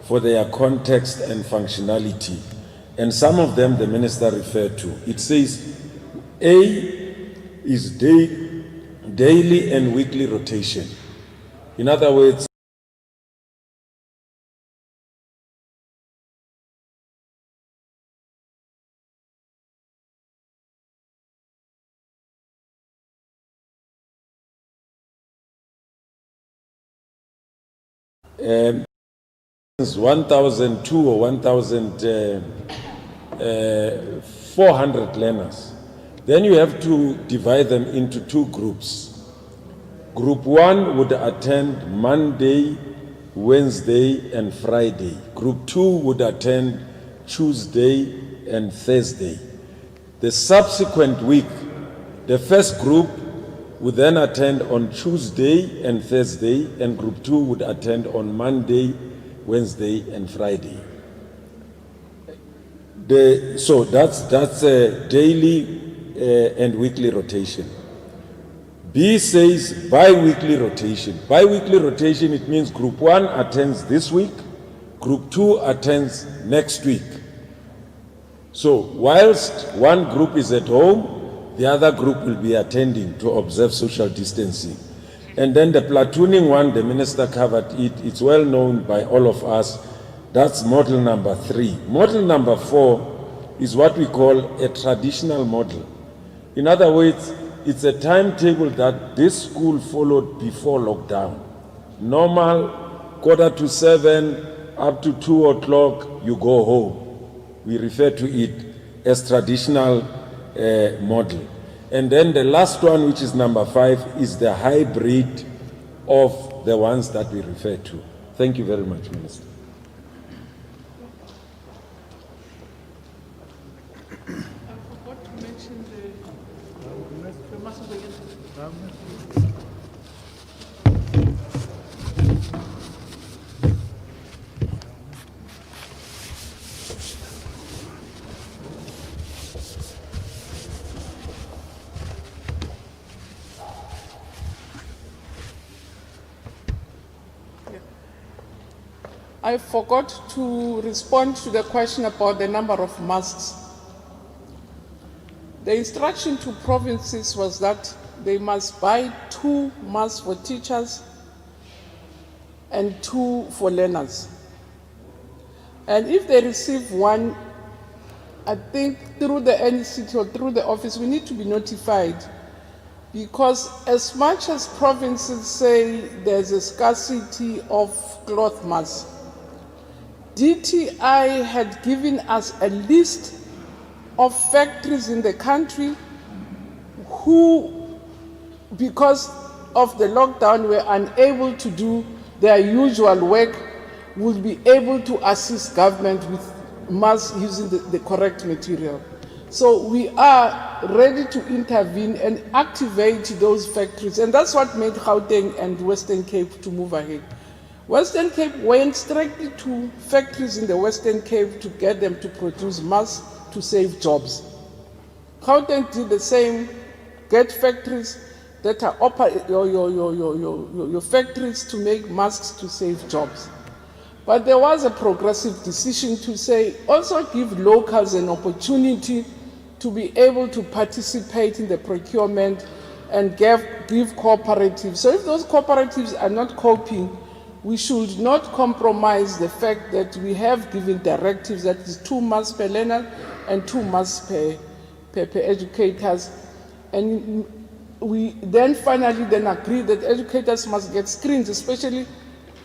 for their context and functionality. And some of them the minister referred to. It says A is daily and weekly rotation. In other words, um, 1,002 or 1,400 learners. Then you have to divide them into two groups. Group 1 would attend Monday, Wednesday, and Friday. Group 2 would attend Tuesday and Thursday. The subsequent week, the first group would then attend on Tuesday and Thursday, and Group 2 would attend on Monday, Wednesday, and Friday. So that's a daily and weekly rotation. B says bi-weekly rotation. Bi-weekly rotation, it means Group 1 attends this week, Group 2 attends next week. So whilst one group is at home, the other group will be attending to observe social distancing. And then the platooning one, the minister covered it. It's well known by all of us. That's model number 3. Model number 4 is what we call a traditional model. In other words, it's a timetable that this school followed before lockdown. Normal, 6:45 up to 2 o'clock, you go home. We refer to it as traditional model. And then the last one, which is number 5, is the hybrid of the ones that we refer to. Thank you very much, Minister. I forgot to respond to the question about the number of masks. The instruction to provinces was that they must buy 2 masks for teachers and 2 for learners. And if they receive 1, I think through the NCT or through the office, we need to be notified, because as much as provinces say there's a scarcity of cloth masks, DTI had given us a list of factories in the country who, because of the lockdown, were unable to do their usual work, will be able to assist government with masks using the correct material. So we are ready to intervene and activate those factories, and that's what made Gauteng and Western Cape to move ahead. Western Cape went strictly to factories in the Western Cape to get them to produce masks to save jobs. Gauteng did the same, get factories that are your factories to make masks to save jobs. But there was a progressive decision to say, also give locals an opportunity to be able to participate in the procurement and give cooperatives. So if those cooperatives are not coping, we should not compromise the fact that we have given directives that is 2 masks per learner and 2 masks per educators. And we then finally agree that educators must get screens, especially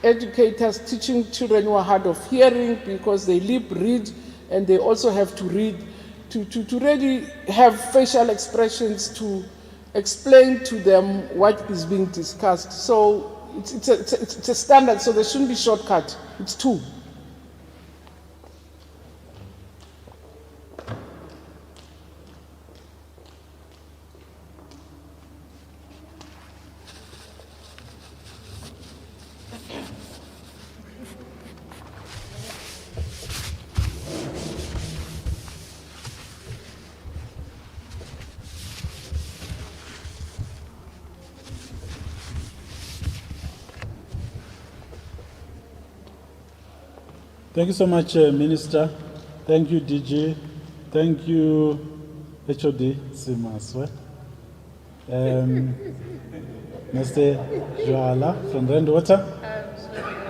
educators teaching children who are hard of hearing, because they lip read and they also have to read, to really have facial expressions to explain to them what is being discussed. So it's a standard, so there shouldn't be shortcut. It's 2. Thank you so much, Minister. Thank you, DG. Thank you, HOD Simaswe. Mr. Joala from Randwater.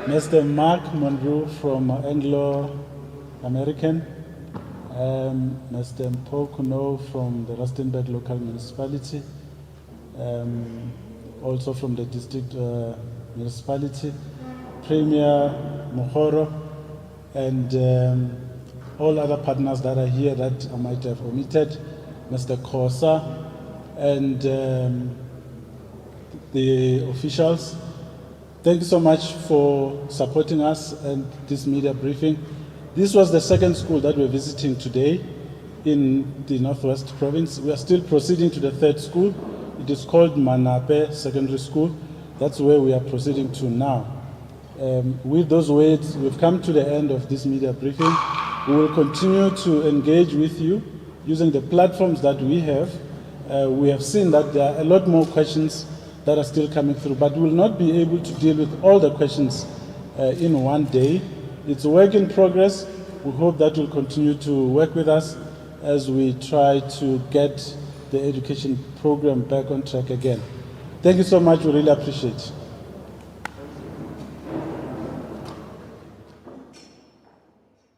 Mr. Mark Monroe from Anglo-American. Mr. Mpokuno from the Rustenburg Local Municipality. Also from the district municipality. Premier Mohoro, and all other partners that are here that I might have omitted, Mr. Kosa, and the officials. Thank you so much for supporting us and this media briefing. This was the second school that we're visiting today in the Northwest Province. We are still proceeding to the third school. It is called Manape Secondary School. That's where we are proceeding to now. With those words, we've come to the end of this media briefing. We will continue to engage with you using the platforms that we have. We have seen that there are a lot more questions that are still coming through, but we will not be able to deal with all the questions in one day. It's a work in progress. We hope that you'll continue to work with us as we try to get the education program back on track again. Thank you so much. We really appreciate it.